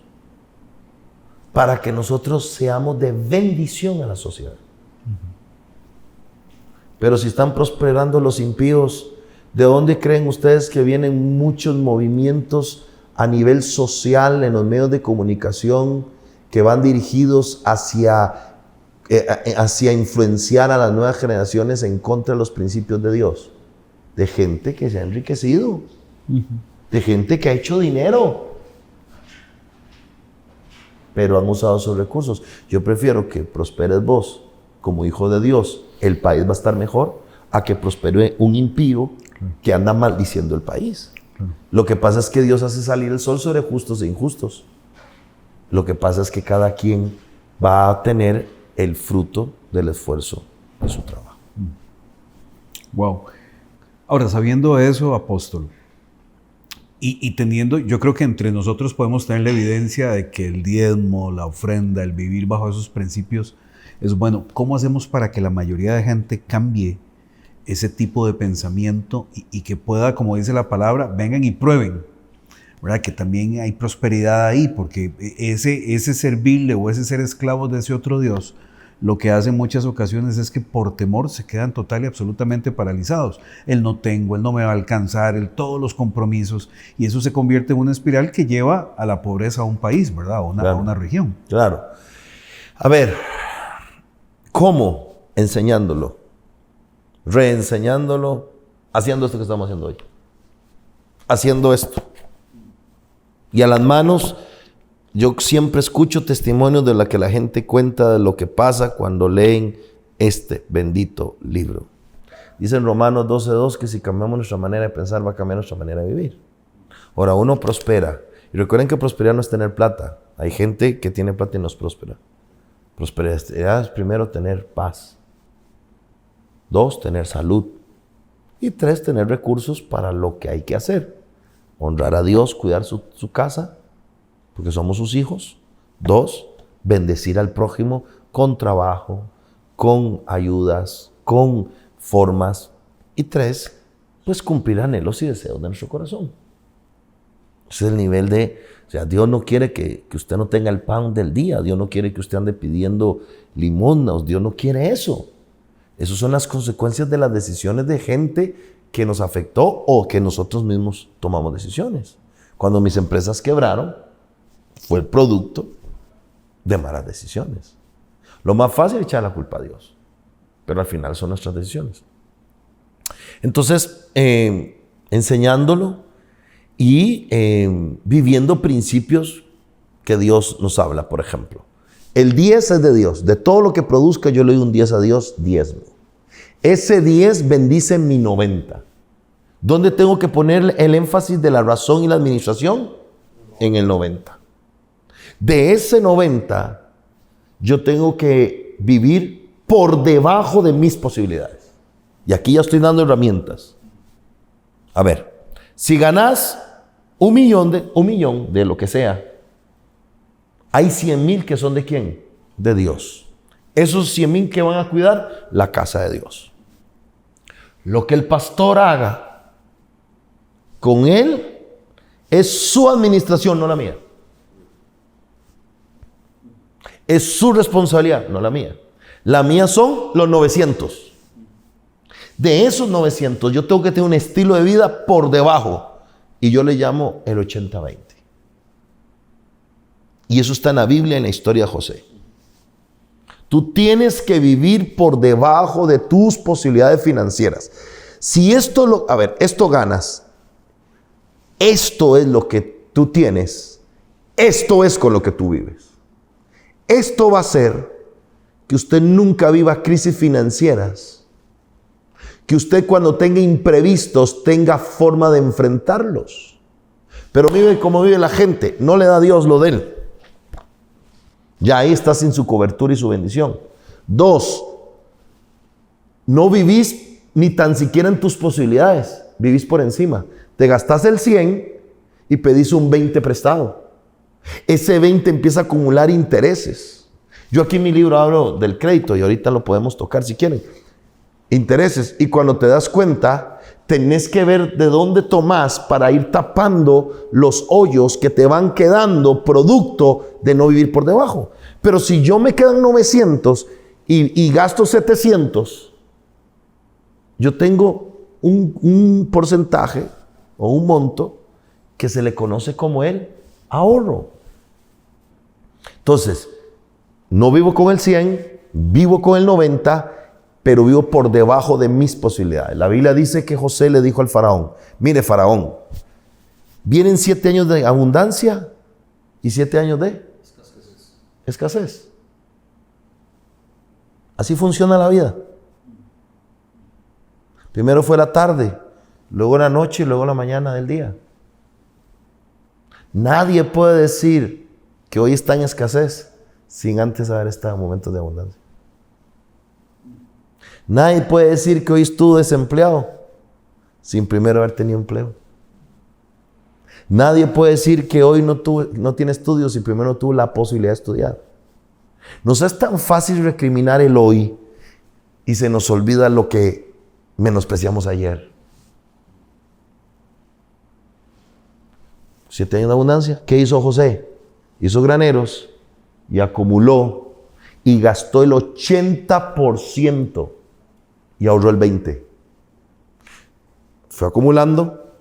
Para que nosotros seamos de bendición a la sociedad. Pero si están prosperando los impíos, ¿de dónde creen ustedes que vienen muchos movimientos a nivel social en los medios de comunicación que van dirigidos hacia influenciar a las nuevas generaciones en contra de los principios de Dios? De gente que se ha enriquecido, de gente que ha hecho dinero, pero han usado sus recursos. Yo prefiero que prosperes vos como hijo de Dios, el país va a estar mejor, a que prospere un impío que anda maldiciendo el país. Lo que pasa es que Dios hace salir el sol sobre justos e injustos. Lo que pasa es que cada quien va a tener el fruto del esfuerzo de su trabajo. Wow. Ahora, sabiendo eso, apóstol, y teniendo, yo creo que entre nosotros podemos tener la evidencia de que el diezmo, la ofrenda, el vivir bajo esos principios es bueno. ¿Cómo hacemos para que la mayoría de gente cambie ese tipo de pensamiento y que pueda, como dice la palabra, vengan y prueben, ¿verdad? Que también hay prosperidad ahí, porque ese servirle o ese ser esclavos de ese otro Dios, lo que hace en muchas ocasiones es que por temor se quedan total y absolutamente paralizados. El no tengo, el no me va a alcanzar, todos los compromisos, y eso se convierte en una espiral que lleva a la pobreza a un país, ¿verdad? A una región. Claro. A ver, ¿cómo? Enseñándolo, reenseñándolo, haciendo esto que estamos haciendo hoy. Haciendo esto. Y a las manos, yo siempre escucho testimonios de la que la gente cuenta de lo que pasa cuando leen este bendito libro. Dice en Romanos 12:2 que si cambiamos nuestra manera de pensar, va a cambiar nuestra manera de vivir. Ahora, uno prospera. Y recuerden que prosperidad no es tener plata. Hay gente que tiene plata y no es próspera. Prosperidad es primero tener paz. 2, tener salud. Y 3, tener recursos para lo que hay que hacer. Honrar a Dios, cuidar su casa, porque somos sus hijos. 2, bendecir al prójimo con trabajo, con ayudas, con formas. Y 3, pues cumplir anhelos y deseos de nuestro corazón. Ese es el nivel de... O sea, Dios no quiere que usted no tenga el pan del día. Dios no quiere que usted ande pidiendo limosnas. Dios no quiere eso. Esas son las consecuencias de las decisiones de gente que nos afectó o que nosotros mismos tomamos decisiones. Cuando mis empresas quebraron, fue el producto de malas decisiones. Lo más fácil es echar la culpa a Dios, pero al final son nuestras decisiones. Entonces, enseñándolo y viviendo principios que Dios nos habla, por ejemplo. El 10 es de Dios. De todo lo que produzca, yo le doy un 10 a Dios, diezmo. Ese 10 bendice mi 90. ¿Dónde tengo que poner el énfasis de la razón y la administración? En el 90. De ese 90, yo tengo que vivir por debajo de mis posibilidades. Y aquí ya estoy dando herramientas. A ver, si ganas un millón de lo que sea, hay 100,000 que son ¿de quién? De Dios. Esos 100,000 que van a cuidar la casa de Dios. Lo que el pastor haga con él es su administración, no la mía. Es su responsabilidad, no la mía. La mía son los 900. De esos 900, yo tengo que tener un estilo de vida por debajo. Y yo le llamo el 80-20. Y eso está en la Biblia, en la historia de José. Tú tienes que vivir por debajo de tus posibilidades financieras. Si esto ganas, esto es lo que tú tienes, esto es con lo que tú vives. Esto va a hacer que usted nunca viva crisis financieras, que usted cuando tenga imprevistos tenga forma de enfrentarlos. Pero vive como vive la gente, no le da a Dios lo de él. Ya ahí está sin su cobertura y su bendición. 2, no vivís ni tan siquiera en tus posibilidades, vivís por encima. Te gastás el 100 y pedís un 20 prestado. Ese 20 empieza a acumular intereses. Yo aquí en mi libro hablo del crédito y ahorita lo podemos tocar si quieren. Intereses. Y cuando te das cuenta, tenés que ver de dónde tomás para ir tapando los hoyos que te van quedando producto de no vivir por debajo. Pero si yo me quedan 900 y gasto 700, yo tengo un porcentaje o un monto que se le conoce como el ahorro. Entonces, no vivo con el 100, vivo con el 90, pero vivo por debajo de mis posibilidades. La Biblia dice que José le dijo al faraón, mire faraón, vienen 7 años de abundancia y 7 años de escasez. Así funciona la vida. Primero fue la tarde, luego la noche y luego la mañana del día. Nadie puede decir que hoy está en escasez sin antes haber estado en momentos de abundancia. Nadie puede decir que hoy estuvo desempleado sin primero haber tenido empleo. Nadie puede decir que hoy no tiene estudios si primero tuvo la posibilidad de estudiar. Nos es tan fácil recriminar el hoy y se nos olvida lo que menospreciamos ayer. 7 años de abundancia. ¿Qué hizo José? Hizo graneros y acumuló y gastó el 80% y ahorró el 20%. Fue acumulando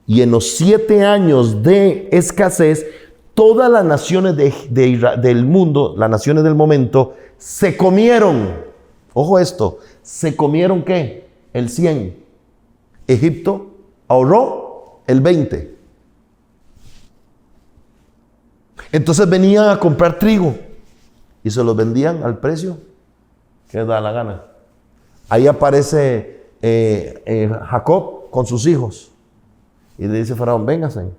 y en los 7 años de escasez, todas las naciones del mundo, las naciones del momento, se comieron. Ojo esto, ¿se comieron qué? El 100. Egipto ahorró el 20. Entonces venían a comprar trigo y se los vendían al precio que les da la gana. Ahí aparece Jacob con sus hijos y le dice Faraón, vénganse.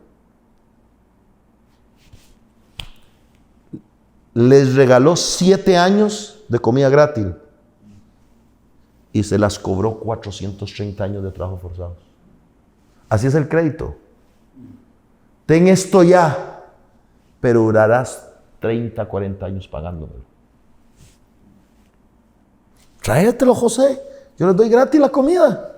Les regaló 7 años de comida gratis y se las cobró 430 años de trabajo forzados. Así es el crédito. Ten esto ya, pero durarás 30, 40 años pagándomelo. Tráetelo, José. Yo les doy gratis la comida.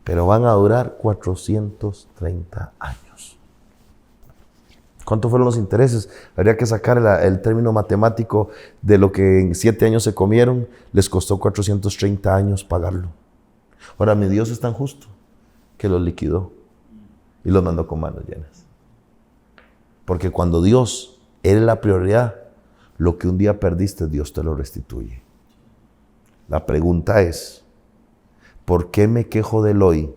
Pero van a durar 430 años. ¿Cuántos fueron los intereses? Habría que sacar el término matemático de lo que en 7 años se comieron. Les costó 430 años pagarlo. Ahora, mi Dios es tan justo que los liquidó. y los mandó con manos llenas. Porque cuando Dios es la prioridad, lo que un día perdiste, Dios te lo restituye. La pregunta es, ¿por qué me quejo del hoy?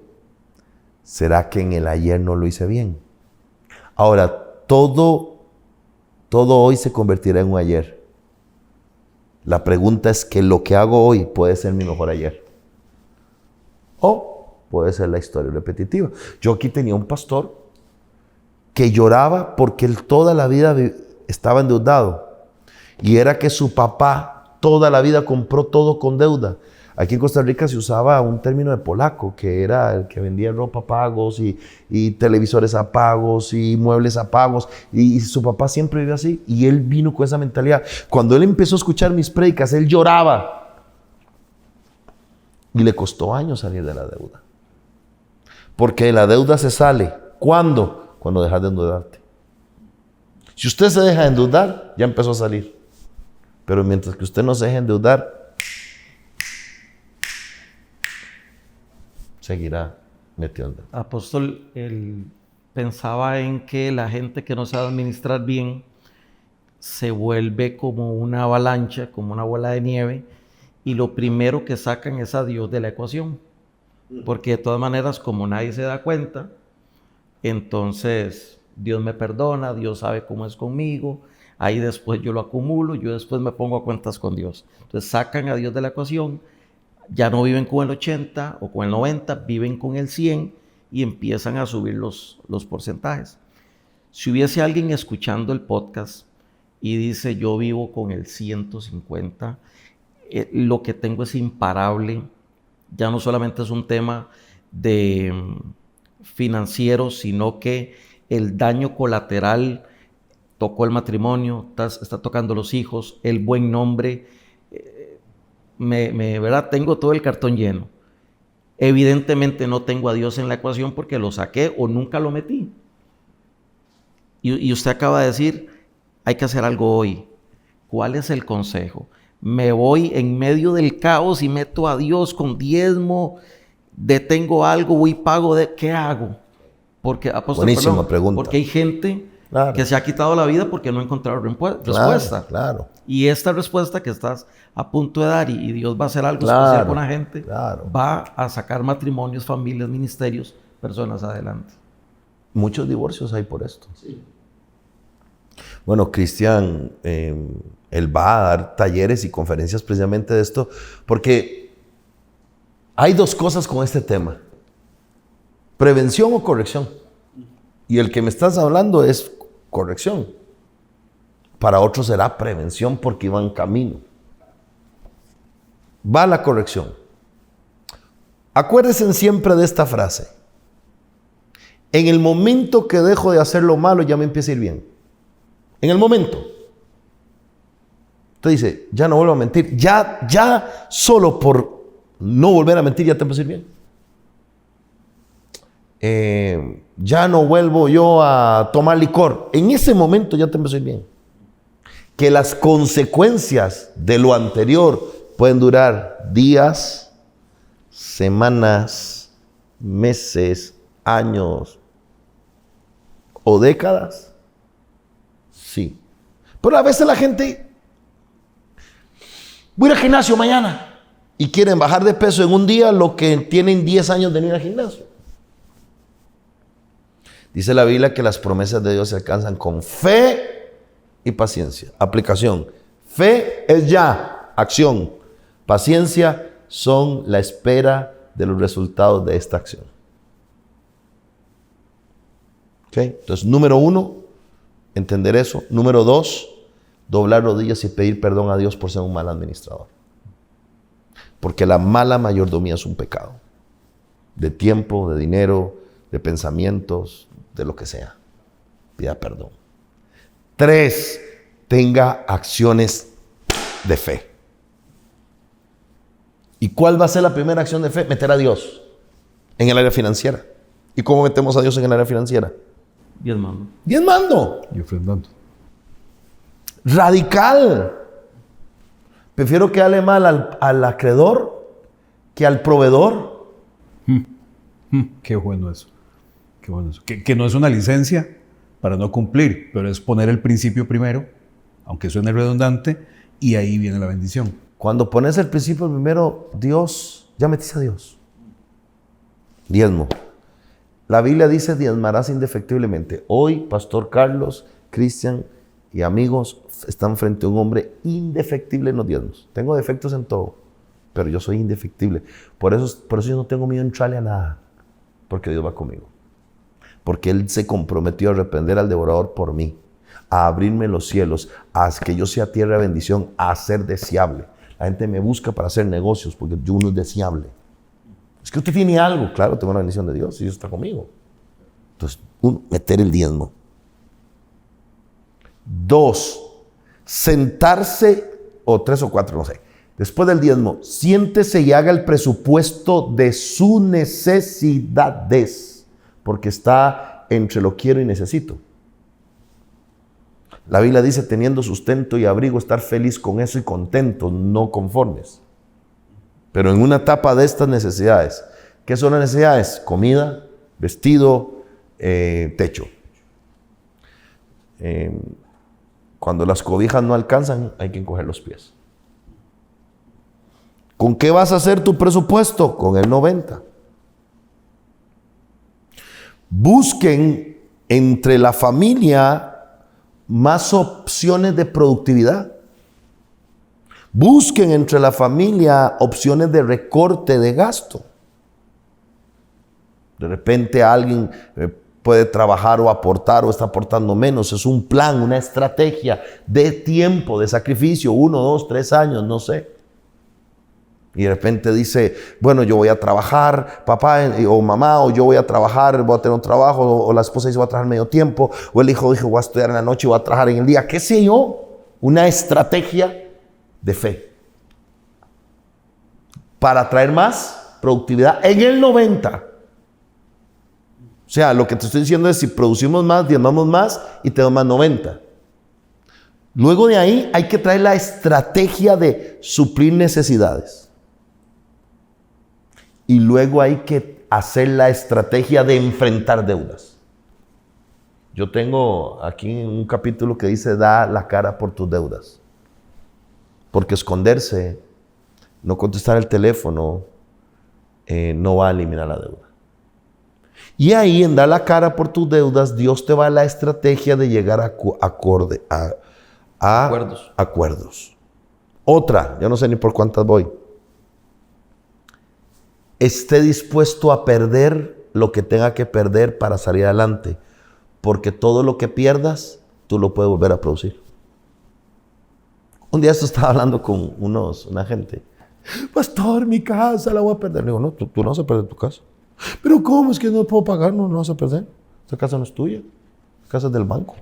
¿Será que en el ayer no lo hice bien? Ahora, todo hoy se convertirá en un ayer. La pregunta es que lo que hago hoy puede ser mi mejor ayer. O puede ser la historia repetitiva. Yo aquí tenía un pastor que lloraba porque él toda la vida estaba endeudado. Y era que su papá toda la vida compró todo con deuda. Aquí en Costa Rica se usaba un término de polaco, que era el que vendía ropa a pagos y televisores a pagos y muebles a pagos. Y su papá siempre vivió así. Y él vino con esa mentalidad. Cuando él empezó a escuchar mis prédicas, él lloraba. Y le costó años salir de la deuda. Porque de la deuda se sale. ¿Cuándo? Cuando dejas de endeudarte. Si usted se deja de endeudar, ya empezó a salir. Pero mientras que usted no se deje endeudar, seguirá metido en deuda. Apóstol, él pensaba en que la gente que no sabe administrar bien se vuelve como una avalancha, como una bola de nieve, y lo primero que sacan es a Dios de la ecuación. Porque de todas maneras, como nadie se da cuenta, entonces Dios me perdona, Dios sabe cómo es conmigo, ahí después yo lo acumulo, yo después me pongo a cuentas con Dios. Entonces sacan a Dios de la ecuación, ya no viven con el 80 o con el 90, viven con el 100 y empiezan a subir los porcentajes. Si hubiese alguien escuchando el podcast y dice, yo vivo con el 150, lo que tengo es imparable, ya no solamente es un tema de financiero, sino que el daño colateral tocó el matrimonio, está tocando los hijos, el buen nombre, ¿verdad? Tengo todo el cartón lleno. Evidentemente no tengo a Dios en la ecuación porque lo saqué o nunca lo metí. Y usted acaba de decir, hay que hacer algo hoy. ¿Cuál es el consejo? Me voy en medio del caos y meto a Dios con diezmo, detengo algo, voy y pago, ¿qué hago? Porque, apóstol, buenísima pregunta. Porque hay gente que se ha quitado la vida porque no ha encontrado respuesta. Claro. Y esta respuesta que estás a punto de dar y Dios va a hacer algo especial con la gente, va a sacar matrimonios, familias, ministerios, personas adelante. Muchos divorcios hay por esto. Sí. Bueno, Cristian, él va a dar talleres y conferencias precisamente de esto, porque hay dos cosas con este tema: prevención o corrección. Y el que me estás hablando es corrección. Para otros será prevención porque iban camino. Va la corrección. Acuérdense siempre de esta frase: en el momento que dejo de hacer lo malo, ya me empieza a ir bien. En el momento. Usted dice, ya no vuelvo a mentir. Ya solo por no volver a mentir ya te empieza a ir bien. Ya no vuelvo yo a tomar licor. En ese momento ya te empezó a ir bien. Que las consecuencias de lo anterior pueden durar días, semanas, meses, años o décadas. Sí. Pero a veces la gente, voy a ir al gimnasio mañana, y quieren bajar de peso en un día lo que tienen 10 años de ir al gimnasio. Dice la Biblia que las promesas de Dios se alcanzan con fe y paciencia. Aplicación: fe es ya, acción. Paciencia son la espera de los resultados de esta acción. ¿Ok? Entonces, número 1, entender eso. Número 2, doblar rodillas y pedir perdón a Dios por ser un mal administrador. Porque la mala mayordomía es un pecado. De tiempo, de dinero, de pensamientos, de lo que sea. Pida perdón. 3, tenga acciones de fe. ¿Y cuál va a ser la primera acción de fe? Meter a Dios en el área financiera. ¿Y cómo metemos a Dios en el área financiera? Diezmando. Diezmando. Y ofrendando. Radical. Prefiero quedarle mal al acreedor que al proveedor. Qué bueno eso. Qué bueno eso. Que no es una licencia para no cumplir, pero es poner el principio primero, aunque suene redundante, y ahí viene la bendición. Cuando pones el principio primero, Dios, ya metiste a Dios. Diezmo. La Biblia dice, diezmarás indefectiblemente. Hoy, Pastor Carlos, Cristian y amigos están frente a un hombre indefectible en los diezmos. Tengo defectos en todo, pero yo soy indefectible. Por eso yo no tengo miedo en entrarle a nada, porque Dios va conmigo. Porque Él se comprometió a reprender al devorador por mí, a abrirme los cielos, a que yo sea tierra de bendición, a ser deseable. La gente me busca para hacer negocios porque uno es deseable. Es que usted tiene algo. Claro, tengo la bendición de Dios y Dios está conmigo. Entonces, meter el diezmo. 2, sentarse, o 3 o 4, no sé. Después del diezmo, siéntese y haga el presupuesto de sus necesidades, porque está entre lo quiero y necesito. La Biblia dice, teniendo sustento y abrigo, estar feliz con eso y contento, no conformes. Pero en una etapa de estas necesidades, ¿qué son las necesidades? Comida, vestido, techo. Cuando las cobijas no alcanzan, hay que encoger los pies. ¿Con qué vas a hacer tu presupuesto? Con el 90. Busquen entre la familia más opciones de productividad. Busquen entre la familia opciones de recorte de gasto. De repente alguien puede trabajar o aportar o está aportando menos. Es un plan, una estrategia de tiempo, de sacrificio, 1, 2, 3 años, no sé. Y de repente dice, bueno, yo voy a trabajar, papá o mamá, o yo voy a trabajar, voy a tener un trabajo, o la esposa dice, voy a trabajar medio tiempo, o el hijo dijo, voy a estudiar en la noche y voy a trabajar en el día. ¿Qué sé yo? Una estrategia de fe para traer más productividad en el 90. O sea, lo que te estoy diciendo es, si producimos más, diezmamos más y tenemos más 90. Luego de ahí hay que traer la estrategia de suplir necesidades. Y luego hay que hacer la estrategia de enfrentar deudas. Yo tengo aquí un capítulo que dice, da la cara por tus deudas. Porque esconderse, no contestar el teléfono, no va a eliminar la deuda. Y ahí, en dar la cara por tus deudas, Dios te va a la estrategia de llegar a acuerdos. Otra, yo no sé ni por cuántas voy. Esté dispuesto a perder lo que tenga que perder para salir adelante. Porque todo lo que pierdas, tú lo puedes volver a producir. Un día esto estaba hablando con una gente. Pastor, mi casa la voy a perder. Le digo, no, tú no vas a perder tu casa. Pero ¿cómo? Es que no puedo pagar, no vas a perder. Esta casa no es tuya. Esta casa es del banco.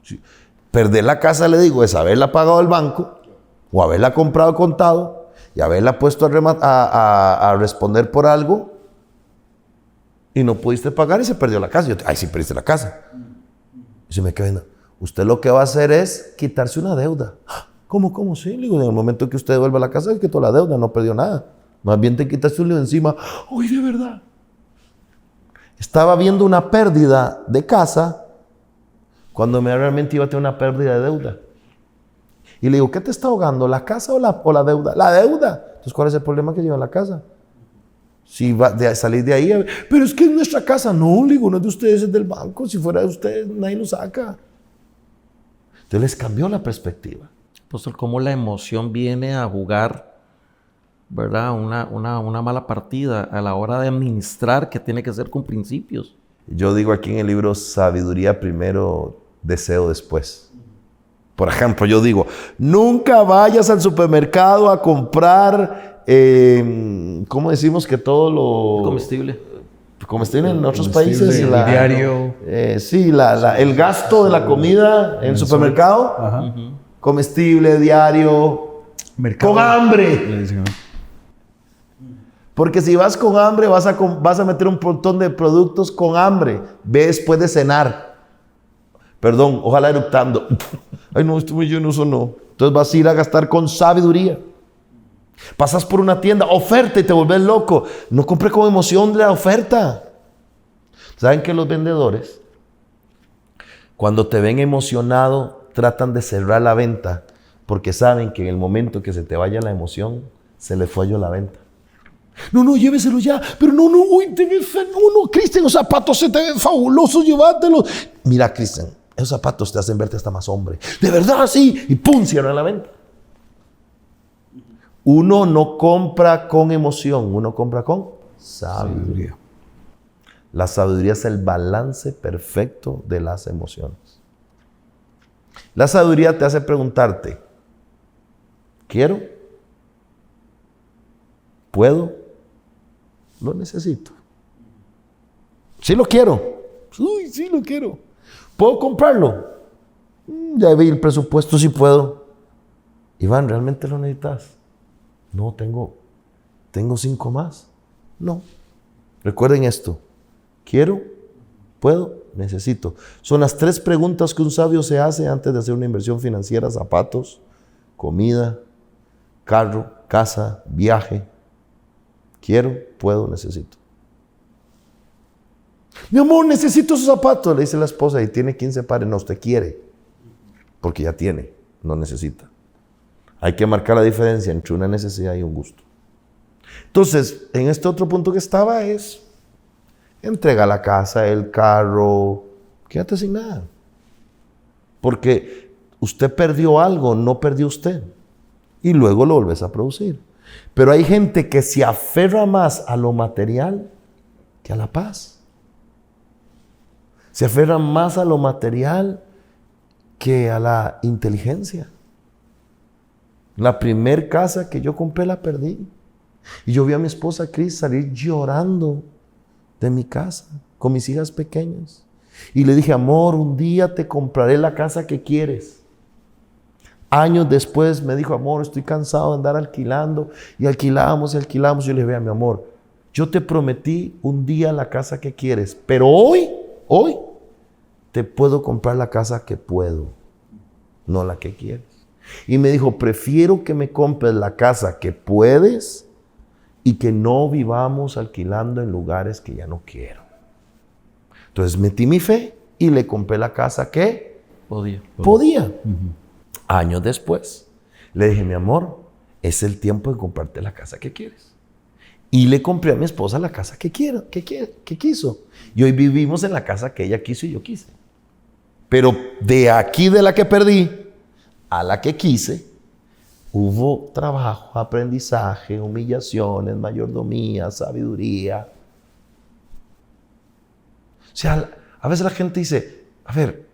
Sí. Perder la casa, le digo, es haberla pagado el banco o haberla comprado contado y haberla puesto a responder por algo y no pudiste pagar y se perdió la casa. Yo, ay, sí, perdiste la casa. Y se me queda viendo. Usted lo que va a hacer es quitarse una deuda. ¿Cómo? Sí, le digo, en el momento que usted devuelva la casa, quitó la deuda, no perdió nada. Más bien te quitaste un lío encima. ¡Uy, de verdad! Estaba viendo una pérdida de casa cuando realmente iba a tener una pérdida de deuda. Y le digo, ¿qué te está ahogando? ¿La casa o la deuda? ¡La deuda! Entonces, ¿cuál es el problema que lleva la casa? Si va a salir de ahí, pero es que es nuestra casa. No, le digo, no es de ustedes, es del banco. Si fuera de ustedes, nadie lo saca. Entonces les cambió la perspectiva. Apóstol, cómo la emoción viene a jugar, ¿verdad? Una mala partida a la hora de administrar, que tiene que ser con principios. Yo digo aquí en el libro, sabiduría primero, deseo después. Por ejemplo, yo digo, nunca vayas al supermercado a comprar, ¿cómo decimos que todo lo... Comestible. Comestible en otros países. El diario. Sí, el gasto de la comida en el supermercado. Ajá. Comestible, diario. Mercado. Con hambre. Porque si vas con hambre, vas a meter un montón de productos con hambre. Ve después de cenar. Perdón, ojalá eructando. Ay, no, estoy muy lleno, eso no. Entonces vas a ir a gastar con sabiduría. Pasas por una tienda, oferta y te vuelves loco. No compre con emoción la oferta. ¿Saben que los vendedores, cuando te ven emocionado, tratan de cerrar la venta porque saben que en el momento que se te vaya la emoción, se les fue la venta? No, lléveselo ya. Pero no, uy, te ves no, Cristian, los zapatos se te ven fabulosos, llévatelos. Mira, Cristian, esos zapatos te hacen verte hasta más hombre. De verdad, sí. Y pum, cierran la venta. Uno no compra con emoción, uno compra con sabiduría. La sabiduría es el balance perfecto de las emociones. La sabiduría te hace preguntarte, ¿quiero? ¿Puedo? ¿Lo necesito? Sí lo quiero. Uy, sí lo quiero. ¿Puedo comprarlo? Ya vi el presupuesto, si puedo. Iván, ¿realmente lo necesitas? No, tengo 5 más. No. Recuerden esto. ¿Quiero? ¿Puedo? Necesito. Son las 3 preguntas que un sabio se hace antes de hacer una inversión financiera: zapatos, comida, carro, casa, viaje. ¿Quiero? ¿Puedo? Necesito. Mi amor, necesito esos zapatos, le dice la esposa, y tiene 15 pares. No, usted quiere, porque ya tiene, no necesita. Hay que marcar la diferencia entre una necesidad y un gusto. Entonces, en este otro punto que estaba es: entrega la casa, el carro, quédate sin nada. Porque usted perdió algo, no perdió usted. Y luego lo volvés a producir. Pero hay gente que se aferra más a lo material que a la paz. Se aferra más a lo material que a la inteligencia. La primer casa que yo compré la perdí. Y yo vi a mi esposa Cris salir llorando de mi casa con mis hijas pequeñas. Y le dije: amor, un día te compraré la casa que quieres. Años después me dijo: amor, estoy cansado de andar alquilando. Y alquilamos. Yo le dije: vea, mi amor, yo te prometí un día la casa que quieres, pero hoy te puedo comprar la casa que puedo, no la que quieres. Y me dijo: prefiero que me compres la casa que puedes y que no vivamos alquilando en lugares que ya no quiero. Entonces metí mi fe y le compré la casa que podía. Años después le dije: mi amor, es el tiempo de comprarte la casa que quieres. Y le compré a mi esposa la casa que quiso. Y hoy vivimos en la casa que ella quiso y yo quise. Pero de aquí, de la que perdí a la que quise, hubo trabajo, aprendizaje, humillaciones, mayordomía, sabiduría. O sea, a veces la gente dice: a ver,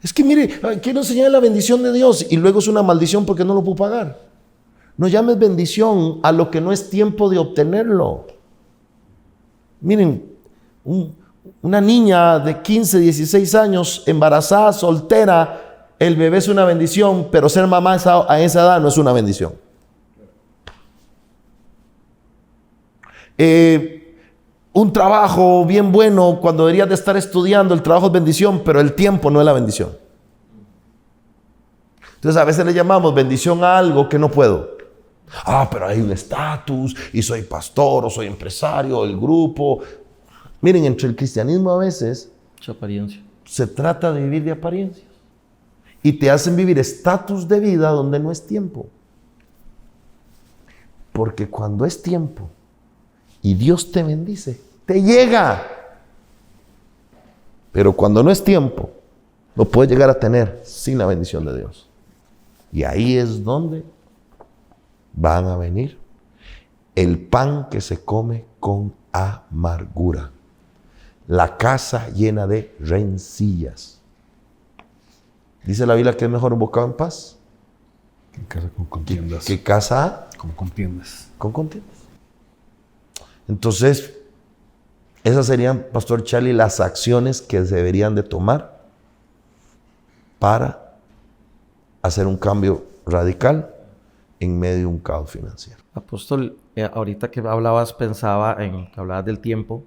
es que mire, quiero enseñar la bendición de Dios y luego es una maldición porque no lo puedo pagar. No llames bendición a lo que no es tiempo de obtenerlo. Miren, una niña de 15, 16 años, embarazada, soltera, el bebé es una bendición, pero ser mamá a esa edad no es una bendición. Un trabajo bien bueno, cuando deberías de estar estudiando, el trabajo es bendición, pero el tiempo no es la bendición. Entonces a veces le llamamos bendición a algo que no puedo. Pero hay un estatus, y soy pastor, o soy empresario, el grupo. Miren, entre el cristianismo a veces se trata de vivir de apariencias. Y te hacen vivir estatus de vida donde no es tiempo. Porque cuando es tiempo y Dios te bendice, te llega. Pero cuando no es tiempo, lo puedes llegar a tener sin la bendición de Dios. Y ahí es donde van a venir el pan que se come con amargura, la casa llena de rencillas. Dice la Biblia que es mejor un bocado en paz que casa con contiendas. ¿Qué casa? Con contiendas. Con contiendas. Entonces, esas serían, Pastor Charlie, las acciones que se deberían de tomar para hacer un cambio radical en medio de un caos financiero. Apóstol, ahorita que hablabas del tiempo,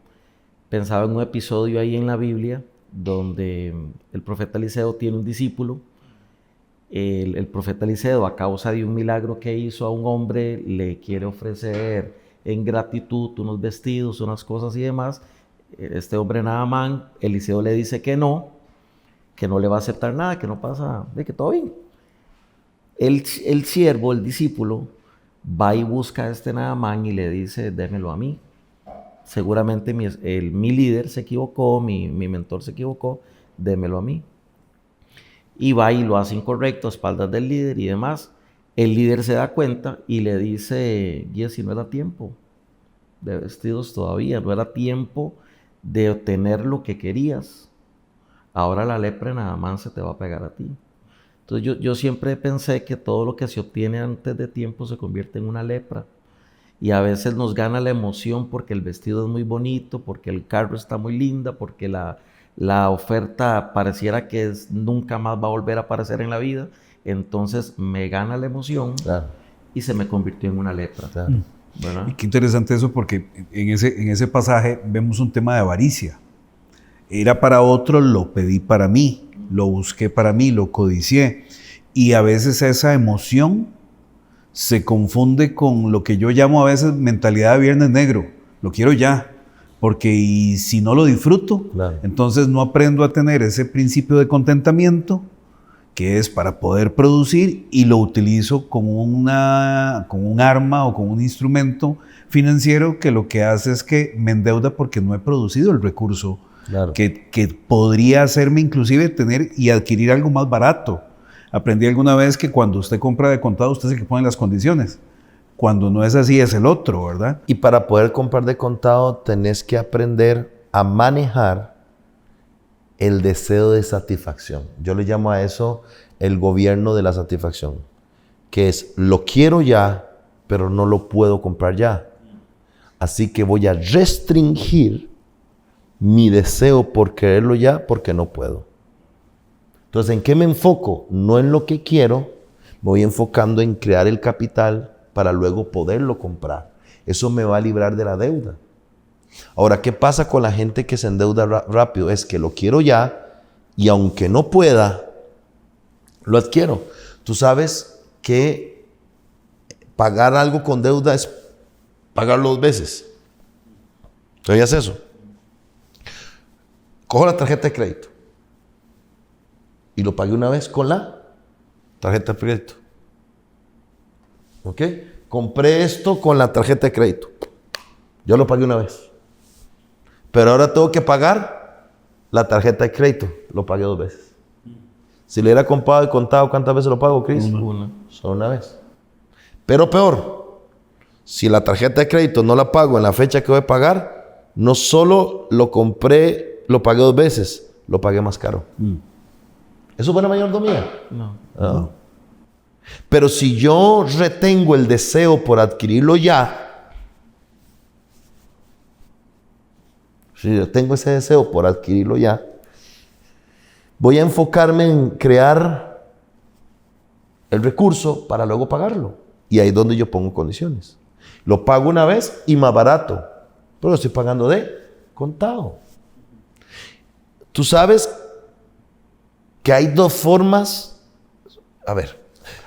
pensaba en un episodio ahí en la Biblia donde el profeta Eliseo tiene un discípulo el profeta Eliseo, a causa de un milagro que hizo a un hombre, le quiere ofrecer en gratitud unos vestidos, unas cosas y demás. Este hombre Naamán, Eliseo le dice que no le va a aceptar nada, que no pasa, de que todo bien. El siervo, el discípulo, va y busca a este Naamán y le dice, démelo a mí. Seguramente mi líder se equivocó, mi mentor se equivocó, démelo a mí. Y va y lo hace incorrecto a espaldas del líder y demás. El líder se da cuenta y le dice, Giesi, no era tiempo de vestidos todavía, no era tiempo de obtener lo que querías. Ahora la lepra en Naamán se te va a pegar a ti. Entonces yo siempre pensé que todo lo que se obtiene antes de tiempo se convierte en una lepra. Y a veces nos gana la emoción porque el vestido es muy bonito, porque el carro está muy linda, porque la oferta pareciera que nunca más va a volver a aparecer en la vida. Entonces me gana la emoción, claro, y se me convirtió en una lepra. Claro. ¿Verdad? Y qué interesante eso, porque en ese pasaje vemos un tema de avaricia. Era para otro, lo pedí para mí, lo busqué para mí, lo codicié. Y a veces esa emoción se confunde con lo que yo llamo a veces mentalidad de viernes negro. Lo quiero ya, porque y si no lo disfruto, claro, entonces no aprendo a tener ese principio de contentamiento que es para poder producir, y lo utilizo como un arma o como un instrumento financiero que lo que hace es que me endeuda porque no he producido el recurso, claro, que podría hacerme inclusive tener y adquirir algo más barato. Aprendí alguna vez que cuando usted compra de contado, usted es el que pone las condiciones. Cuando no es así, es el otro, ¿verdad? Y para poder comprar de contado, tenés que aprender a manejar el deseo de satisfacción. Yo le llamo a eso el gobierno de la satisfacción, que es, lo quiero ya, pero no lo puedo comprar ya. Así que voy a restringir mi deseo por quererlo ya, porque no puedo. Entonces, ¿en qué me enfoco? No en lo que quiero, me voy enfocando en crear el capital para luego poderlo comprar. Eso me va a librar de la deuda. Ahora, ¿qué pasa con la gente que se endeuda rápido? Es que lo quiero ya y aunque no pueda, lo adquiero. Tú sabes que pagar algo con deuda es pagarlo 2 veces. ¿Sabías eso? Cojo la tarjeta de crédito y lo pagué una vez con la tarjeta de crédito. ¿Ok? Compré esto con la tarjeta de crédito. Yo lo pagué una vez. Pero ahora tengo que pagar la tarjeta de crédito. Lo pagué 2 veces. Si le hubiera comprado y contado, ¿cuántas veces lo pago, Chris? Una. Solo una vez. Pero peor, si la tarjeta de crédito no la pago en la fecha que voy a pagar, no solo lo compré, lo pagué 2 veces, lo pagué más caro. ¿Eso es buena mayordomía? No. Pero si yo retengo el deseo por adquirirlo ya, si yo tengo ese deseo por adquirirlo ya, voy a enfocarme en crear el recurso para luego pagarlo. Y ahí es donde yo pongo condiciones. Lo pago una vez y más barato, pero lo estoy pagando de contado. Tú sabes que hay 2 formas,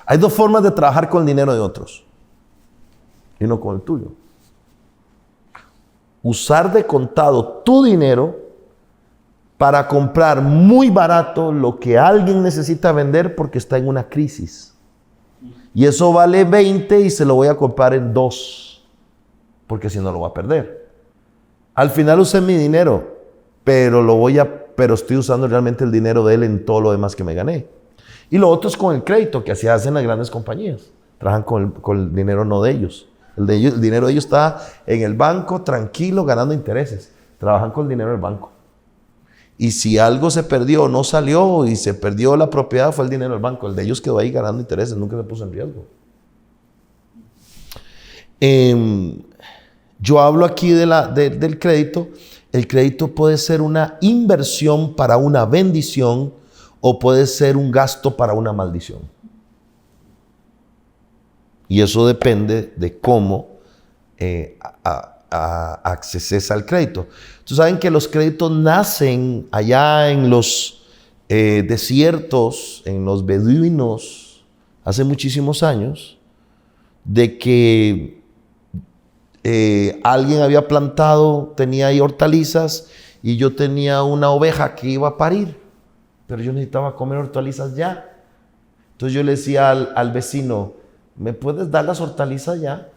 hay 2 formas de trabajar con el dinero de otros y no con el tuyo. Usar de contado tu dinero para comprar muy barato lo que alguien necesita vender porque está en una crisis. Y eso vale 20 y se lo voy a comprar en 2, porque si no lo voy a perder. Al final usé mi dinero, pero estoy usando realmente el dinero de él en todo lo demás que me gané. Y lo otro es con el crédito, que así hacen las grandes compañías. Trabajan con el dinero no de ellos. El dinero de ellos está en el banco, tranquilo, ganando intereses. Trabajan con el dinero del banco. Y si algo se perdió, no salió y se perdió la propiedad, fue el dinero del banco. El de ellos quedó ahí ganando intereses, nunca se puso en riesgo. Yo hablo aquí del crédito. El crédito puede ser una inversión para una bendición o puede ser un gasto para una maldición. Y eso depende de cómo acceses al crédito. Ustedes saben que los créditos nacen allá en los desiertos, en los beduinos, hace muchísimos años, de que alguien había plantado, tenía ahí hortalizas y yo tenía una oveja que iba a parir, pero yo necesitaba comer hortalizas ya. Entonces yo le decía al vecino, ¿me puedes dar las hortalizas ya?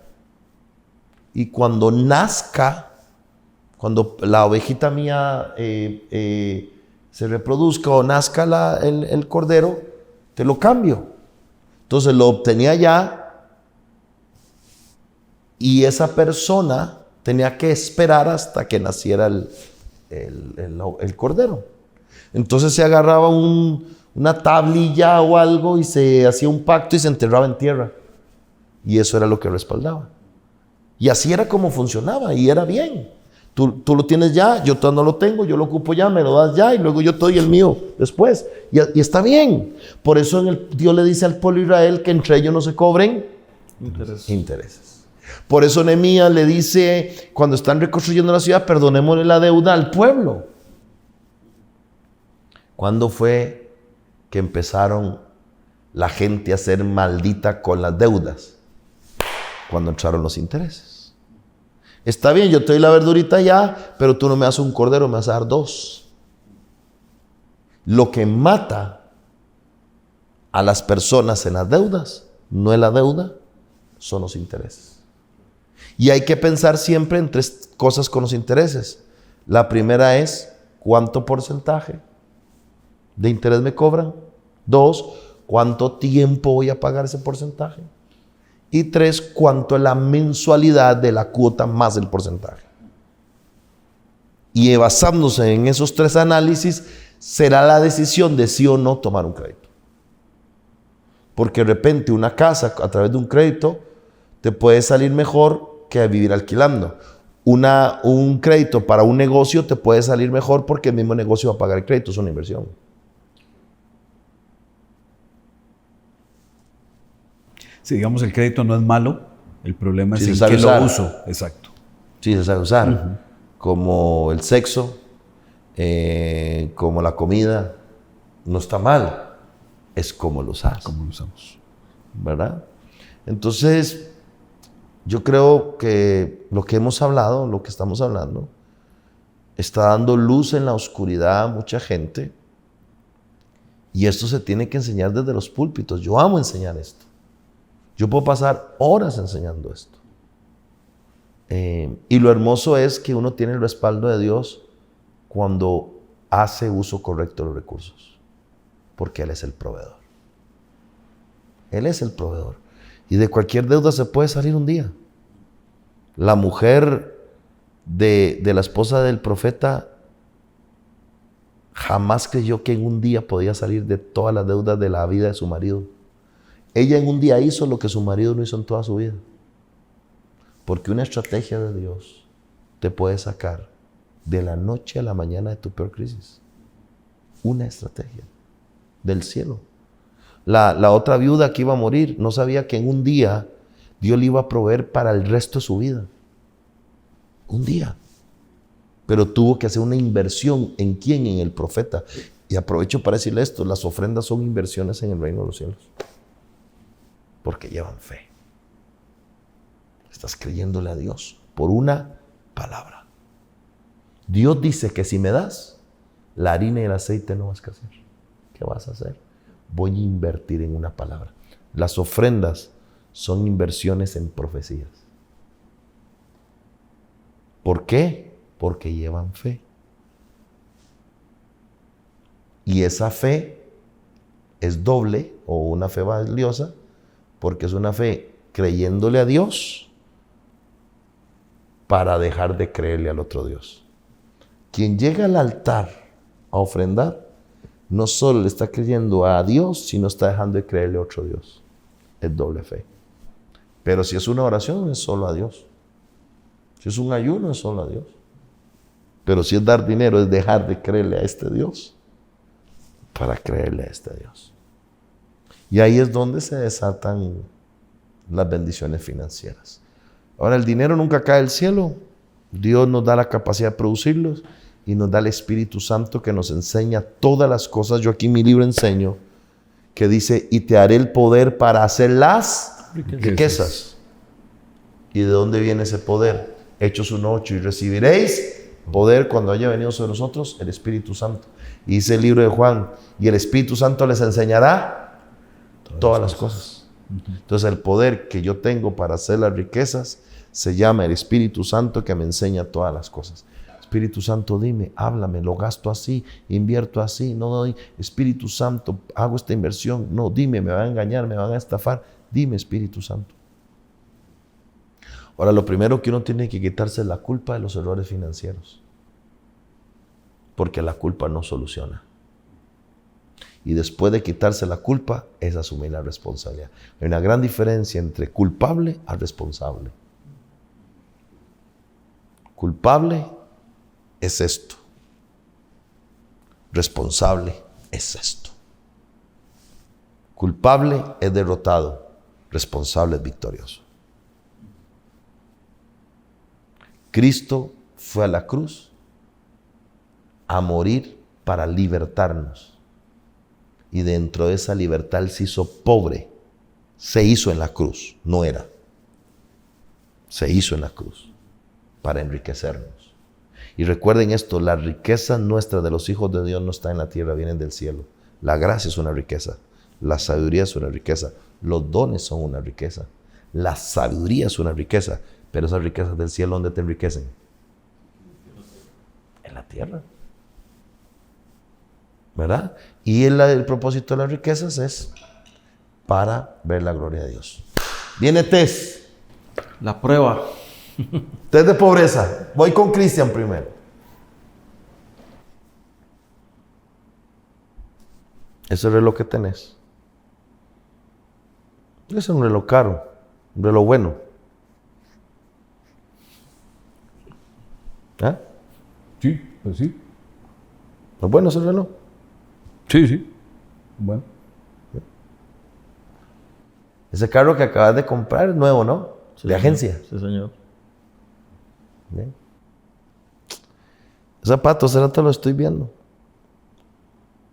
Y cuando nazca, cuando la ovejita mía se reproduzca o nazca el cordero, te lo cambio. Entonces lo obtenía ya y esa persona tenía que esperar hasta que naciera el cordero. Entonces se agarraba una tablilla o algo y se hacía un pacto y se enterraba en tierra. Y eso era lo que respaldaba. Y así era como funcionaba y era bien. Tú lo tienes ya, yo todavía no lo tengo, yo lo ocupo ya, me lo das ya y luego yo te doy el mío después. Y está bien. Por eso Dios le dice al pueblo de Israel que entre ellos no se cobren intereses. Por eso Nehemías le dice, cuando están reconstruyendo la ciudad, perdonémosle la deuda al pueblo. ¿Cuándo fue que empezaron la gente a ser maldita con las deudas? Cuando entraron los intereses. Está bien, yo te doy la verdurita ya, pero tú no me das un cordero, me vas a dar 2. Lo que mata a las personas en las deudas no es la deuda, son los intereses. Y hay que pensar siempre en 3 cosas con los intereses. La primera es, ¿cuánto porcentaje de interés me cobran? 2, ¿cuánto tiempo voy a pagar ese porcentaje? Y 3, ¿cuánto es la mensualidad de la cuota más el porcentaje? Y basándose en esos 3 análisis, será la decisión de sí o no tomar un crédito. Porque de repente una casa a través de un crédito te puede salir mejor que vivir alquilando. Un crédito para un negocio te puede salir mejor porque el mismo negocio va a pagar el crédito, es una inversión. Si digamos el crédito no es malo, el problema es si en se sabe qué usar. lo uso. Exacto. Sí, se sabe usar. Como el sexo, como la comida, no está mal. Es como lo usas. ¿Cómo lo usamos? ¿Verdad? Entonces, yo creo que lo que hemos hablado, lo que estamos hablando, está dando luz en la oscuridad a mucha gente. Y esto se tiene que enseñar desde los púlpitos. Yo amo enseñar esto. Yo puedo pasar horas enseñando esto. Y lo hermoso es que uno tiene el respaldo de Dios cuando hace uso correcto de los recursos. Porque Él es el proveedor. Él es el proveedor. Y de cualquier deuda se puede salir un día. La mujer de la esposa del profeta jamás creyó que en un día podía salir de todas las deudas de la vida de su marido. Ella en un día hizo lo que su marido no hizo en toda su vida. Porque una estrategia de Dios te puede sacar de la noche a la mañana de tu peor crisis. Una estrategia del cielo. La otra viuda que iba a morir no sabía que en un día Dios le iba a proveer para el resto de su vida. Un día. Pero tuvo que hacer una inversión. ¿En quién? En el profeta. Y aprovecho para decirle esto. Las ofrendas son inversiones en el reino de los cielos. Porque llevan fe. Estás creyéndole a Dios por una palabra. Dios dice que si me das, la harina y el aceite no vas a hacer. ¿Qué vas a hacer? Voy a invertir en una palabra. Las ofrendas son inversiones en profecías. ¿Por qué? Porque llevan fe. Y esa fe es doble o una fe valiosa porque es una fe creyéndole a Dios para dejar de creerle al otro Dios. Quien llega al altar a ofrendar, no solo le está creyendo a Dios, sino está dejando de creerle a otro Dios. Es doble fe. Pero si es una oración, es solo a Dios. Si es un ayuno, es solo a Dios. Pero si es dar dinero, es dejar de creerle a este Dios para creerle a este Dios. Y ahí es donde se desatan las bendiciones financieras. Ahora, el dinero nunca cae del cielo. Dios nos da la capacidad de producirlos y nos da el Espíritu Santo que nos enseña todas las cosas. Yo aquí en mi libro enseño que dice, y te haré el poder para hacer las riquezas. ¿Y de dónde viene ese poder? Hechos 1:8, y recibiréis poder cuando haya venido sobre nosotros el Espíritu Santo. Y dice el libro de Juan, y el Espíritu Santo les enseñará todas las cosas. Entonces el poder que yo tengo para hacer las riquezas se llama el Espíritu Santo, que me enseña todas las cosas. Espíritu Santo, dime, háblame, lo gasto así, invierto así, no doy. Espíritu Santo, hago esta inversión, no, dime, me van a engañar, me van a estafar. Dime, Espíritu Santo. Ahora, lo primero que uno tiene que quitarse es la culpa de los errores financieros, porque la culpa no soluciona. Y después de quitarse la culpa, es asumir la responsabilidad. Hay una gran diferencia entre culpable a responsable. Culpable es esto. Responsable es esto. Culpable es derrotado. Responsable es victorioso. Cristo fue a la cruz a morir para libertarnos. Y dentro de esa libertad Él se hizo pobre. Se hizo en la cruz, no era. Se hizo en la cruz para enriquecernos. Y recuerden esto, las riquezas nuestras de los hijos de Dios no están en la tierra, vienen del cielo. La gracia es una riqueza, la sabiduría es una riqueza, los dones son una riqueza, la sabiduría es una riqueza, pero esas riquezas del cielo, ¿dónde te enriquecen? En la tierra. ¿Verdad? Y el propósito de las riquezas es para ver la gloria de Dios. Viene test. La prueba. Test de pobreza. Voy con Cristian primero. Ese reloj que tenés. Es un reloj caro, un reloj bueno. ¿Ah? Sí, pues sí. ¿No es bueno ese reloj? Sí, sí. Bueno. Ese carro que acabas de comprar es nuevo, ¿no? Sí, de agencia. Sí, señor. Bien. Zapatos, ahora te lo estoy viendo.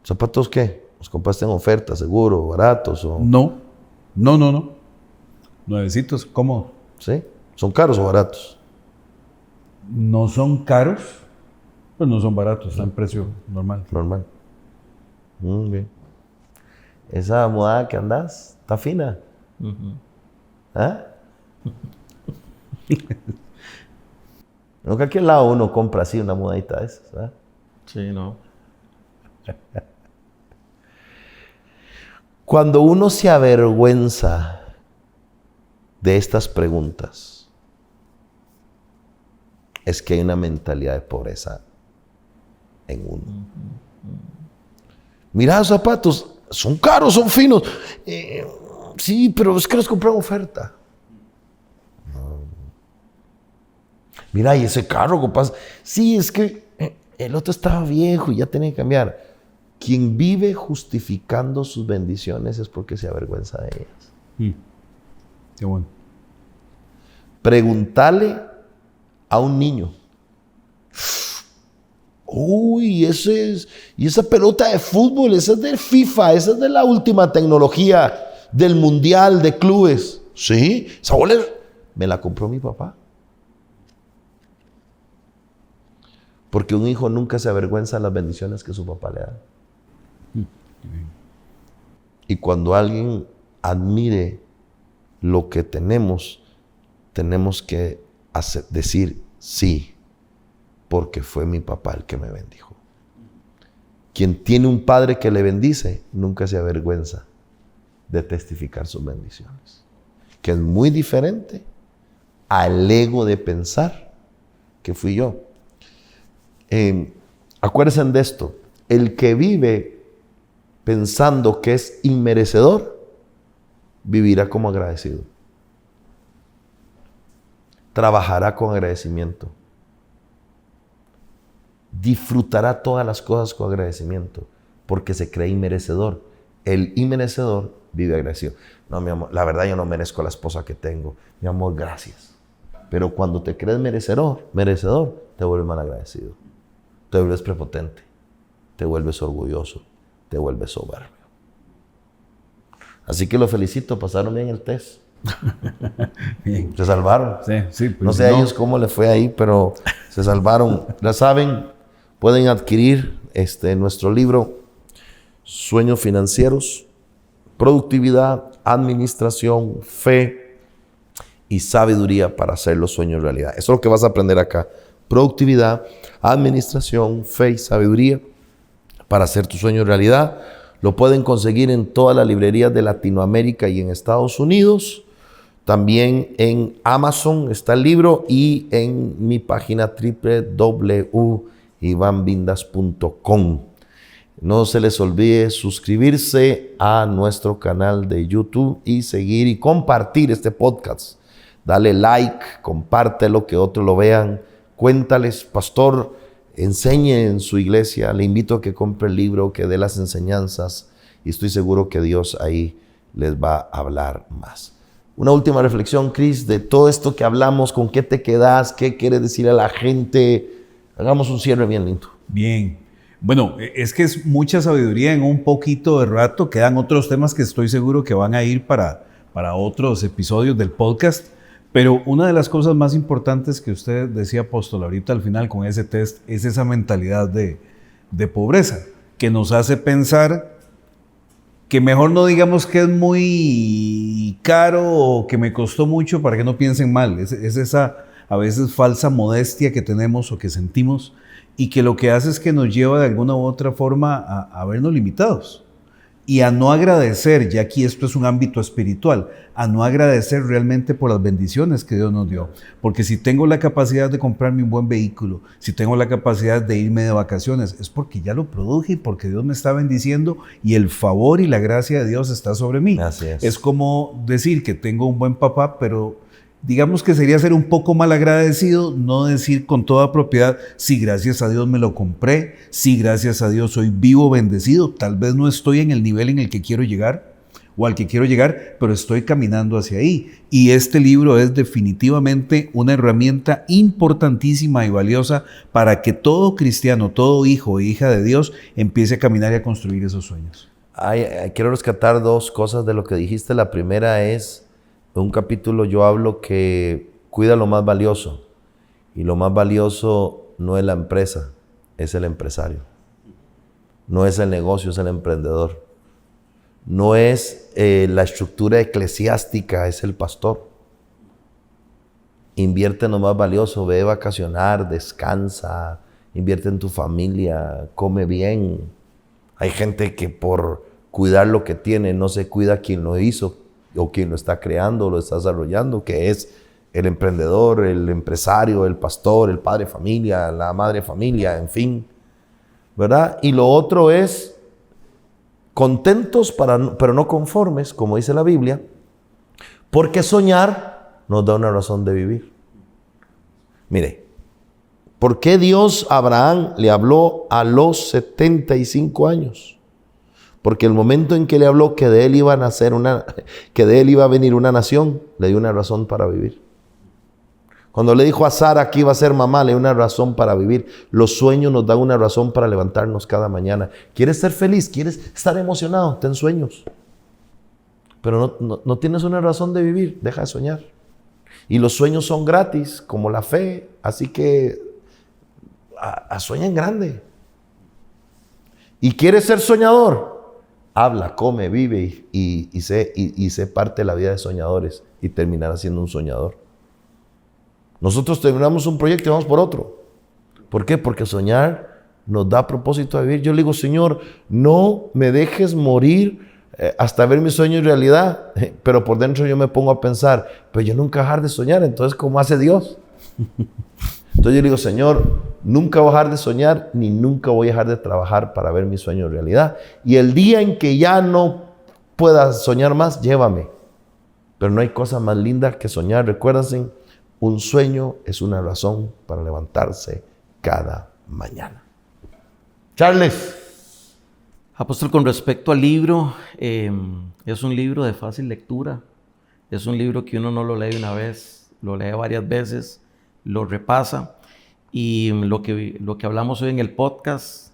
¿Zapatos qué? ¿Los compraste en oferta, seguro, baratos? O... No. Nuevecitos, ¿cómo? ¿Sí? ¿Son caros o baratos? No son caros, pues no son baratos, están en precio normal. Normal. Bien. Esa mudada que andas, está fina. ¿Ah? No que aquí al lado uno compra así una mudadita de esas, ¿verdad? Sí, no. Cuando uno se avergüenza de estas preguntas, es que hay una mentalidad de pobreza en uno. Mira, los zapatos son caros, son finos. Sí, pero es que los compré en oferta. No. Mira, y ese carro, compas. Sí, es que el otro estaba viejo y ya tenía que cambiar. Quien vive justificando sus bendiciones es porque se avergüenza de ellas. Qué bueno. Preguntale a un niño. Uy, y esa pelota de fútbol, esa es de FIFA, esa es de la última tecnología del mundial de clubes. Sí, esa bola me la compró mi papá. Porque un hijo nunca se avergüenza de las bendiciones que su papá le da. Y cuando alguien admire lo que tenemos que decir sí, porque fue mi papá el que me bendijo. Quien tiene un padre que le bendice, nunca se avergüenza de testificar sus bendiciones. Que es muy diferente al ego de pensar que fui yo. Acuérdense de esto. El que vive pensando que es inmerecedor, vivirá como agradecido. Trabajará con agradecimiento. Disfrutará todas las cosas con agradecimiento, porque se cree inmerecedor. El inmerecedor vive agradecido. No, mi amor, la verdad yo no merezco la esposa que tengo. Mi amor, gracias. Pero cuando te crees merecedor, te vuelves mal agradecido. Te vuelves prepotente. Te vuelves orgulloso. Te vuelves soberbio. Así que los felicito, pasaron bien el test. Bien. Se salvaron. Sí, pues No sé a ellos cómo les fue ahí, pero se salvaron. Ya saben, pueden adquirir nuestro libro Sueños Financieros, Productividad, Administración, Fe y Sabiduría para hacer los sueños realidad. Eso es lo que vas a aprender acá. Productividad, Administración, Fe y Sabiduría para hacer tus sueños realidad. Lo pueden conseguir en todas las librerías de Latinoamérica y en Estados Unidos. También en Amazon está el libro y en mi página www.ivanvindas.com. No se les olvide suscribirse a nuestro canal de YouTube y seguir y compartir este podcast. Dale like, compártelo, que otros lo vean. Cuéntales, pastor, enseñe en su iglesia. Le invito a que compre el libro, que dé las enseñanzas y estoy seguro que Dios ahí les va a hablar más. Una última reflexión, Chris, de todo esto que hablamos, ¿con qué te quedas? ¿Qué quieres decir a la gente? Hagamos un cierre bien lindo. Bien. Bueno, es que es mucha sabiduría en un poquito de rato. Quedan otros temas que estoy seguro que van a ir para otros episodios del podcast. Pero una de las cosas más importantes que usted decía, apóstol, ahorita al final con ese test, es esa mentalidad de pobreza, que nos hace pensar que mejor no digamos que es muy caro o que me costó mucho para que no piensen mal. Es esa a veces falsa modestia que tenemos o que sentimos y que lo que hace es que nos lleva de alguna u otra forma a vernos limitados y a no agradecer, ya aquí esto es un ámbito espiritual, a no agradecer realmente por las bendiciones que Dios nos dio. Porque si tengo la capacidad de comprarme un buen vehículo, si tengo la capacidad de irme de vacaciones, es porque ya lo produje y porque Dios me está bendiciendo y el favor y la gracia de Dios está sobre mí. Así es. Es como decir que tengo un buen papá, pero digamos que sería ser un poco mal agradecido, no decir con toda propiedad, sí, gracias a Dios me lo compré, sí, gracias a Dios soy vivo, bendecido, tal vez no estoy en el nivel en el que quiero llegar o al que quiero llegar, pero estoy caminando hacia ahí. Y este libro es definitivamente una herramienta importantísima y valiosa para que todo cristiano, todo hijo e hija de Dios empiece a caminar y a construir esos sueños. Quiero rescatar dos cosas de lo que dijiste. La primera es, en un capítulo yo hablo que cuida lo más valioso. Y lo más valioso no es la empresa, es el empresario. No es el negocio, es el emprendedor. No es la estructura eclesiástica, es el pastor. Invierte en lo más valioso, ve a vacacionar, descansa, invierte en tu familia, come bien. Hay gente que por cuidar lo que tiene no se cuida quien lo hizo o quien lo está creando, lo está desarrollando, que es el emprendedor, el empresario, el pastor, el padre de familia, la madre de familia, en fin, ¿verdad? Y lo otro es contentos pero no conformes, como dice la Biblia, porque soñar nos da una razón de vivir. Mire, ¿por qué Dios a Abraham le habló a los 75 años? Porque el momento en que le habló que de él iba a nacer que de él iba a venir una nación, le dio una razón para vivir. Cuando le dijo a Sara que iba a ser mamá, le dio una razón para vivir. Los sueños nos dan una razón para levantarnos cada mañana. ¿Quieres ser feliz? ¿Quieres estar emocionado? Ten sueños. Pero no tienes una razón de vivir, deja de soñar. Y los sueños son gratis, como la fe, así que sueña en grande. ¿Y quieres ser soñador? Habla, come, vive y sé parte de la vida de soñadores y terminarás siendo un soñador. Nosotros terminamos un proyecto y vamos por otro. ¿Por qué? Porque soñar nos da propósito de vivir. Yo le digo, Señor, no me dejes morir hasta ver mi sueño en realidad. Pero por dentro yo me pongo a pensar, pero yo nunca dejar de soñar, entonces ¿cómo hace Dios? Entonces yo le digo, Señor, nunca voy a dejar de soñar, ni nunca voy a dejar de trabajar para ver mi sueño en realidad. Y el día en que ya no pueda soñar más, llévame. Pero no hay cosa más linda que soñar. Recuérdense, un sueño es una razón para levantarse cada mañana. Charles. Apóstol, con respecto al libro, es un libro de fácil lectura. Es un libro que uno no lo lee una vez, lo lee varias veces, lo repasa. Y lo que hablamos hoy en el podcast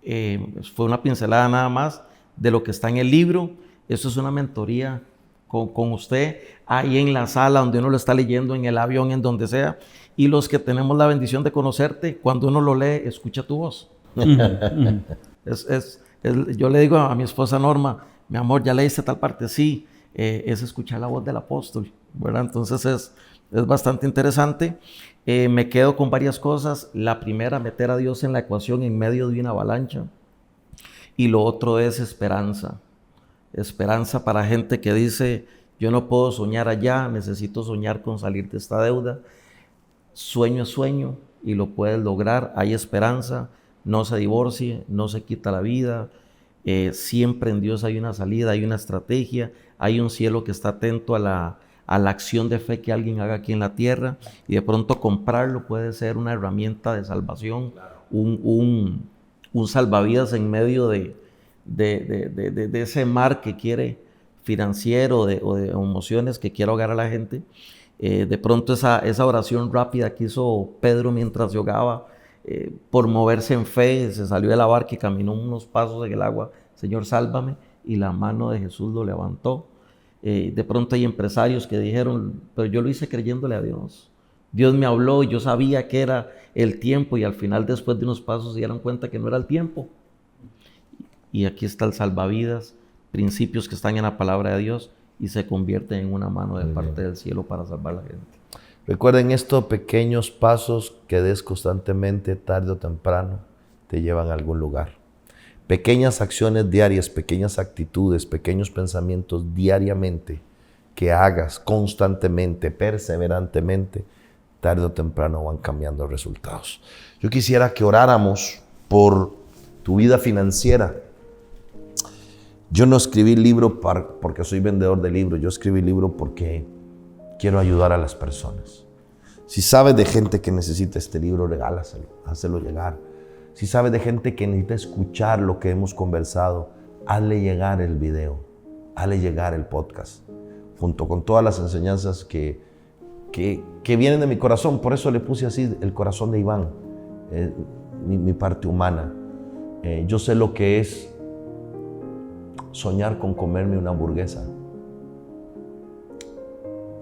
fue una pincelada nada más de lo que está en el libro. Eso es una mentoría con usted, ahí en la sala donde uno lo está leyendo, en el avión, en donde sea. Y los que tenemos la bendición de conocerte, cuando uno lo lee, escucha tu voz. Yo le digo a mi esposa Norma, mi amor, ¿ya leíste tal parte? Sí, es escuchar la voz del apóstol, ¿verdad? Entonces es bastante interesante. Me quedo con varias cosas. La primera, meter a Dios en la ecuación en medio de una avalancha. Y lo otro es esperanza. Esperanza para gente que dice, yo no puedo soñar allá, necesito soñar con salir de esta deuda. Sueño es sueño y lo puedes lograr. Hay esperanza, no se divorcie, no se quita la vida. Siempre en Dios hay una salida, hay una estrategia, hay un cielo que está atento a la acción de fe que alguien haga aquí en la tierra, y de pronto comprarlo puede ser una herramienta de salvación, un salvavidas en medio de ese mar que quiere financiero o de emociones que quiere ahogar a la gente. De pronto esa oración rápida que hizo Pedro mientras jogaba, por moverse en fe, se salió de la barca y caminó unos pasos en el agua, Señor, sálvame, y la mano de Jesús lo levantó. De pronto hay empresarios que dijeron, pero yo lo hice creyéndole a Dios. Dios me habló y yo sabía que era el tiempo, y al final, después de unos pasos, se dieron cuenta que no era el tiempo. Y aquí está el salvavidas, principios que están en la palabra de Dios y se convierten en una mano de parte del cielo para salvar a la gente. Recuerden, estos pequeños pasos que des constantemente, tarde o temprano, te llevan a algún lugar. Pequeñas acciones diarias, pequeñas actitudes, pequeños pensamientos diariamente que hagas constantemente, perseverantemente, tarde o temprano van cambiando resultados. Yo quisiera que oráramos por tu vida financiera. Yo no escribí el libro porque soy vendedor de libros, yo escribí el libro porque quiero ayudar a las personas. Si sabes de gente que necesita este libro, regálaselo, hazlo llegar. Si sabes de gente que necesita escuchar lo que hemos conversado, hazle llegar el video, hazle llegar el podcast, junto con todas las enseñanzas que vienen de mi corazón. Por eso le puse así, el corazón de Iván, mi parte humana. Yo sé lo que es soñar con comerme una hamburguesa.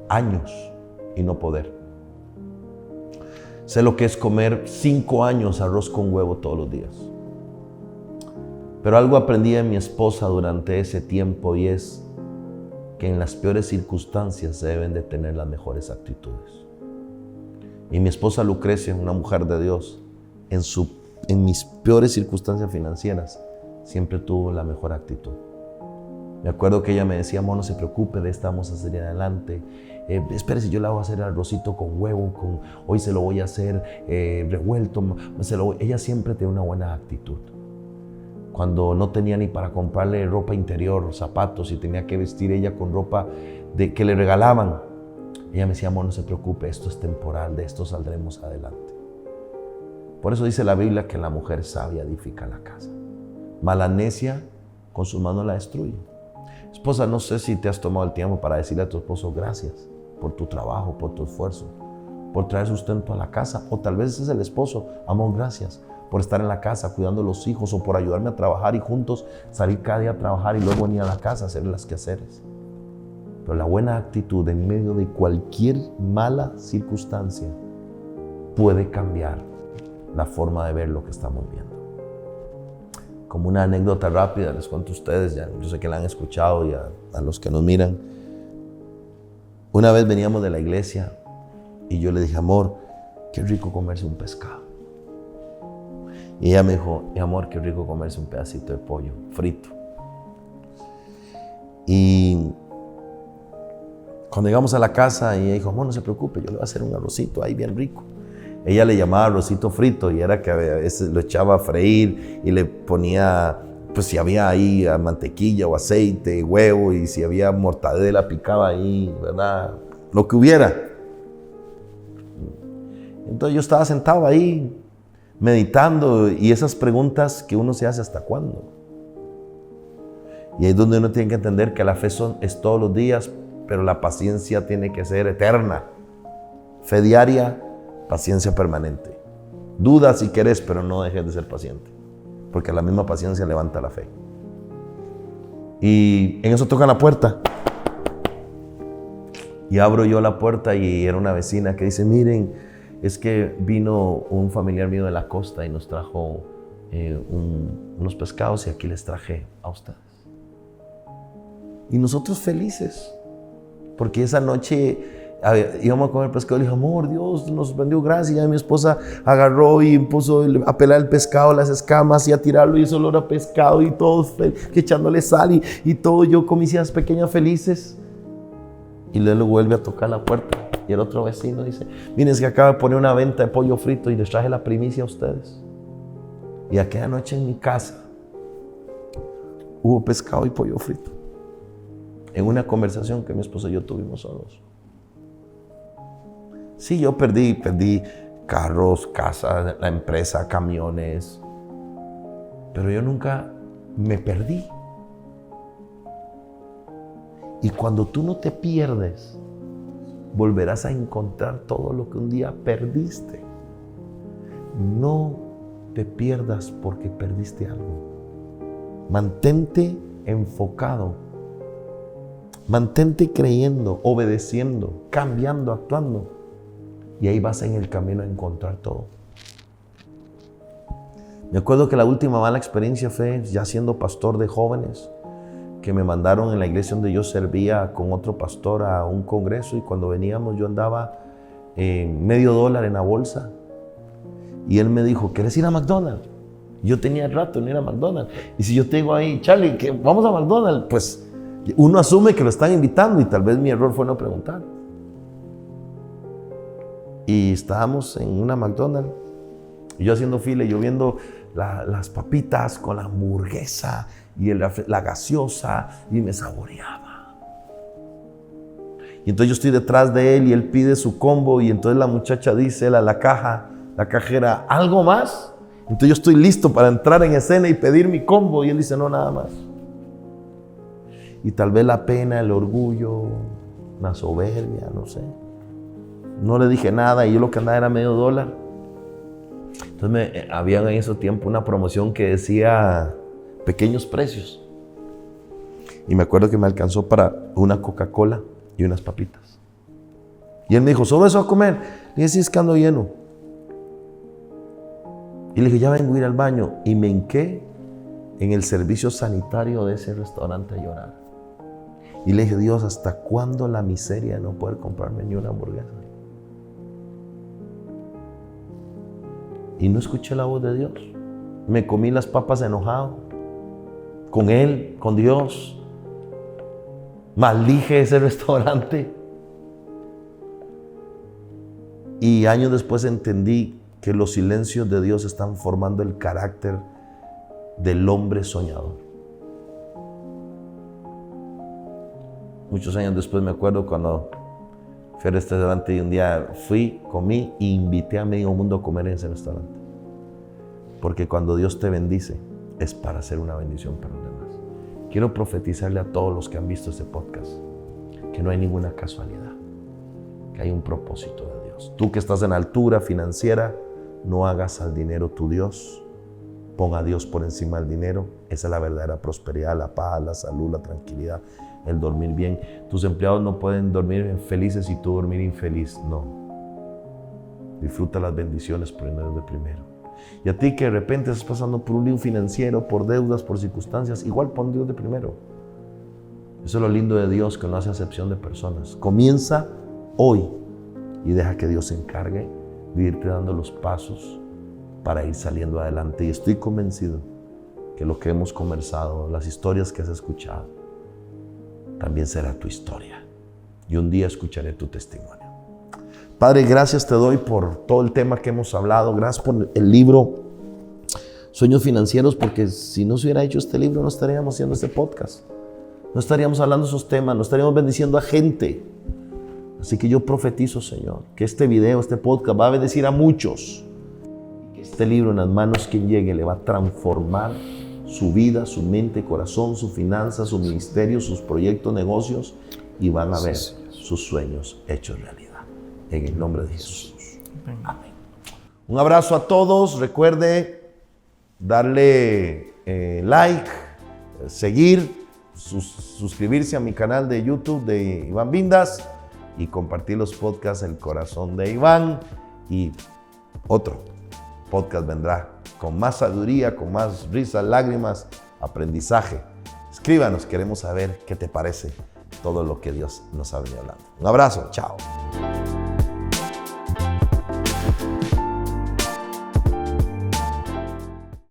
Años y no poder. Sé lo que es comer 5 años arroz con huevo todos los días. Pero algo aprendí de mi esposa durante ese tiempo, y es que en las peores circunstancias se deben de tener las mejores actitudes. Y mi esposa Lucrecia, una mujer de Dios, en mis peores circunstancias financieras, siempre tuvo la mejor actitud. Me acuerdo que ella me decía, amor, no se preocupe, de esta vamos a salir adelante. Espérese, yo le voy a hacer arrocito con huevo, hoy se lo voy a hacer revuelto. Ella siempre tenía una buena actitud. Cuando no tenía ni para comprarle ropa interior, zapatos, y tenía que vestir ella con ropa que le regalaban, ella me decía, amor, no se preocupe, esto es temporal, de esto saldremos adelante. Por eso dice la Biblia que la mujer sabia edifica la casa, mas la necia con sus manos la destruye. Esposa, no sé si te has tomado el tiempo para decirle a tu esposo gracias por tu trabajo, por tu esfuerzo, por traer sustento a la casa. O tal vez es el esposo, amor, gracias por estar en la casa cuidando a los hijos, o por ayudarme a trabajar y juntos salir cada día a trabajar y luego venir a la casa a hacer las quehaceres. Pero la buena actitud en medio de cualquier mala circunstancia puede cambiar la forma de ver lo que estamos viendo. Como una anécdota rápida, les cuento a ustedes, ya, yo sé que la han escuchado, y a los que nos miran. Una vez veníamos de la iglesia y yo le dije, amor, qué rico comerse un pescado. Y ella me dijo, amor, qué rico comerse un pedacito de pollo frito. Y cuando llegamos a la casa, ella dijo, amor, no se preocupe, yo le voy a hacer un arrocito ahí bien rico. Ella le llamaba arrocito frito, y era que a veces lo echaba a freír y le ponía, pues si había ahí mantequilla o aceite, huevo, y si había mortadela picaba ahí, ¿verdad? Lo que hubiera. Entonces yo estaba sentado ahí meditando, y esas preguntas que uno se hace, ¿hasta cuándo? Y ahí es donde uno tiene que entender que la fe es todos los días, pero la paciencia tiene que ser eterna. Fe diaria, paciencia permanente. Duda si querés, pero no dejes de ser paciente, porque la misma paciencia levanta la fe. Y en eso tocan la puerta. Y abro yo la puerta y era una vecina que dice, miren, es que vino un familiar mío de la costa y nos trajo unos pescados y aquí les traje a ustedes. Y nosotros felices, porque esa noche íbamos a comer pescado. Le dije, amor, Dios nos bendijo, gracias. Y mi esposa agarró y puso a pelar el pescado, las escamas y a tirarlo, y ese olor a pescado y todo, que echándole sal y todo. Yo con mis hijas pequeñas felices. Y luego vuelve a tocar la puerta y el otro vecino dice, miren, es que acaba de poner una venta de pollo frito y les traje la primicia a ustedes. Y aquella noche en mi casa hubo pescado y pollo frito, en una conversación que mi esposa y yo tuvimos solos. Sí, yo perdí carros, casas, la empresa, camiones, pero yo nunca me perdí. Y cuando tú no te pierdes, volverás a encontrar todo lo que un día perdiste. No te pierdas porque perdiste algo. Mantente enfocado. Mantente creyendo, obedeciendo, cambiando, actuando. Y ahí vas en el camino a encontrar todo. Me acuerdo que la última mala experiencia fue ya siendo pastor de jóvenes, que me mandaron en la iglesia donde yo servía con otro pastor a un congreso, y cuando veníamos yo andaba $10 en la bolsa y él me dijo, ¿quieres ir a McDonald's? Yo tenía rato en ir a McDonald's, y si yo te digo ahí, Charlie, que vamos a McDonald's, pues uno asume que lo están invitando, y tal vez mi error fue no preguntar. Y estábamos en una McDonald's, y yo haciendo fila y yo viendo las papitas con la hamburguesa y la gaseosa, y me saboreaba. Y entonces yo estoy detrás de él y él pide su combo, y entonces la muchacha dice, la cajera, ¿algo más? Entonces yo estoy listo para entrar en escena y pedir mi combo, y él dice, no, nada más. Y tal vez la pena, el orgullo, la soberbia, no sé. No le dije nada, y yo lo que andaba era $10. Entonces había en ese tiempo una promoción que decía pequeños precios. Y me acuerdo que me alcanzó para una Coca-Cola y unas papitas. Y él me dijo, ¿solo eso a comer? Le dije, sí, es que ando lleno. Y le dije, ya vengo a ir al baño. Y me hinqué en el servicio sanitario de ese restaurante a llorar. Y le dije, Dios, ¿hasta cuándo la miseria de no poder comprarme ni una hamburguesa? Y no escuché la voz de Dios. Me comí las papas enojado. Con Él, con Dios. Maldije ese restaurante. Y años después entendí que los silencios de Dios están formando el carácter del hombre soñador. Muchos años después me acuerdo cuando fui al restaurante, y un día fui, comí e invité a medio mundo a comer en ese restaurante. Porque cuando Dios te bendice, es para hacer una bendición para los demás. Quiero profetizarle a todos los que han visto este podcast que no hay ninguna casualidad, que hay un propósito de Dios. Tú que estás en altura financiera, no hagas al dinero tu Dios. Ponga a Dios por encima del dinero. Esa es la verdadera prosperidad, la paz, la salud, la tranquilidad, el dormir bien. Tus empleados no pueden dormir felices y tú dormir infeliz. No. Disfruta las bendiciones poniendo de primero. Y a ti que de repente estás pasando por un lío financiero, por deudas, por circunstancias, igual pon Dios de primero. Eso es lo lindo de Dios, que no hace acepción de personas. Comienza hoy y deja que Dios se encargue de irte dando los pasos para ir saliendo adelante. Y estoy convencido que lo que hemos conversado, las historias que has escuchado, también será tu historia. Y un día escucharé tu testimonio. Padre, gracias te doy por todo el tema que hemos hablado. Gracias por el libro Sueños Financieros, porque si no se hubiera hecho este libro, no estaríamos haciendo este podcast. No estaríamos hablando de esos temas, no estaríamos bendiciendo a gente. Así que yo profetizo, Señor, que este video, este podcast va a bendecir a muchos. Que este libro en las manos quien llegue le va a transformar su vida, su mente, corazón, su finanza, su ministerio, sus proyectos, negocios, y van a ver sus sueños hechos realidad. En el nombre de Jesús. Amén. Un abrazo a todos. Recuerde darle like, seguir, suscribirse a mi canal de YouTube de Iván Vindas y compartir los podcasts El Corazón de Iván. Y otro podcast vendrá con más sabiduría, con más risas, lágrimas, aprendizaje. Escríbanos, queremos saber qué te parece todo lo que Dios nos ha venido hablando. Un abrazo, chao.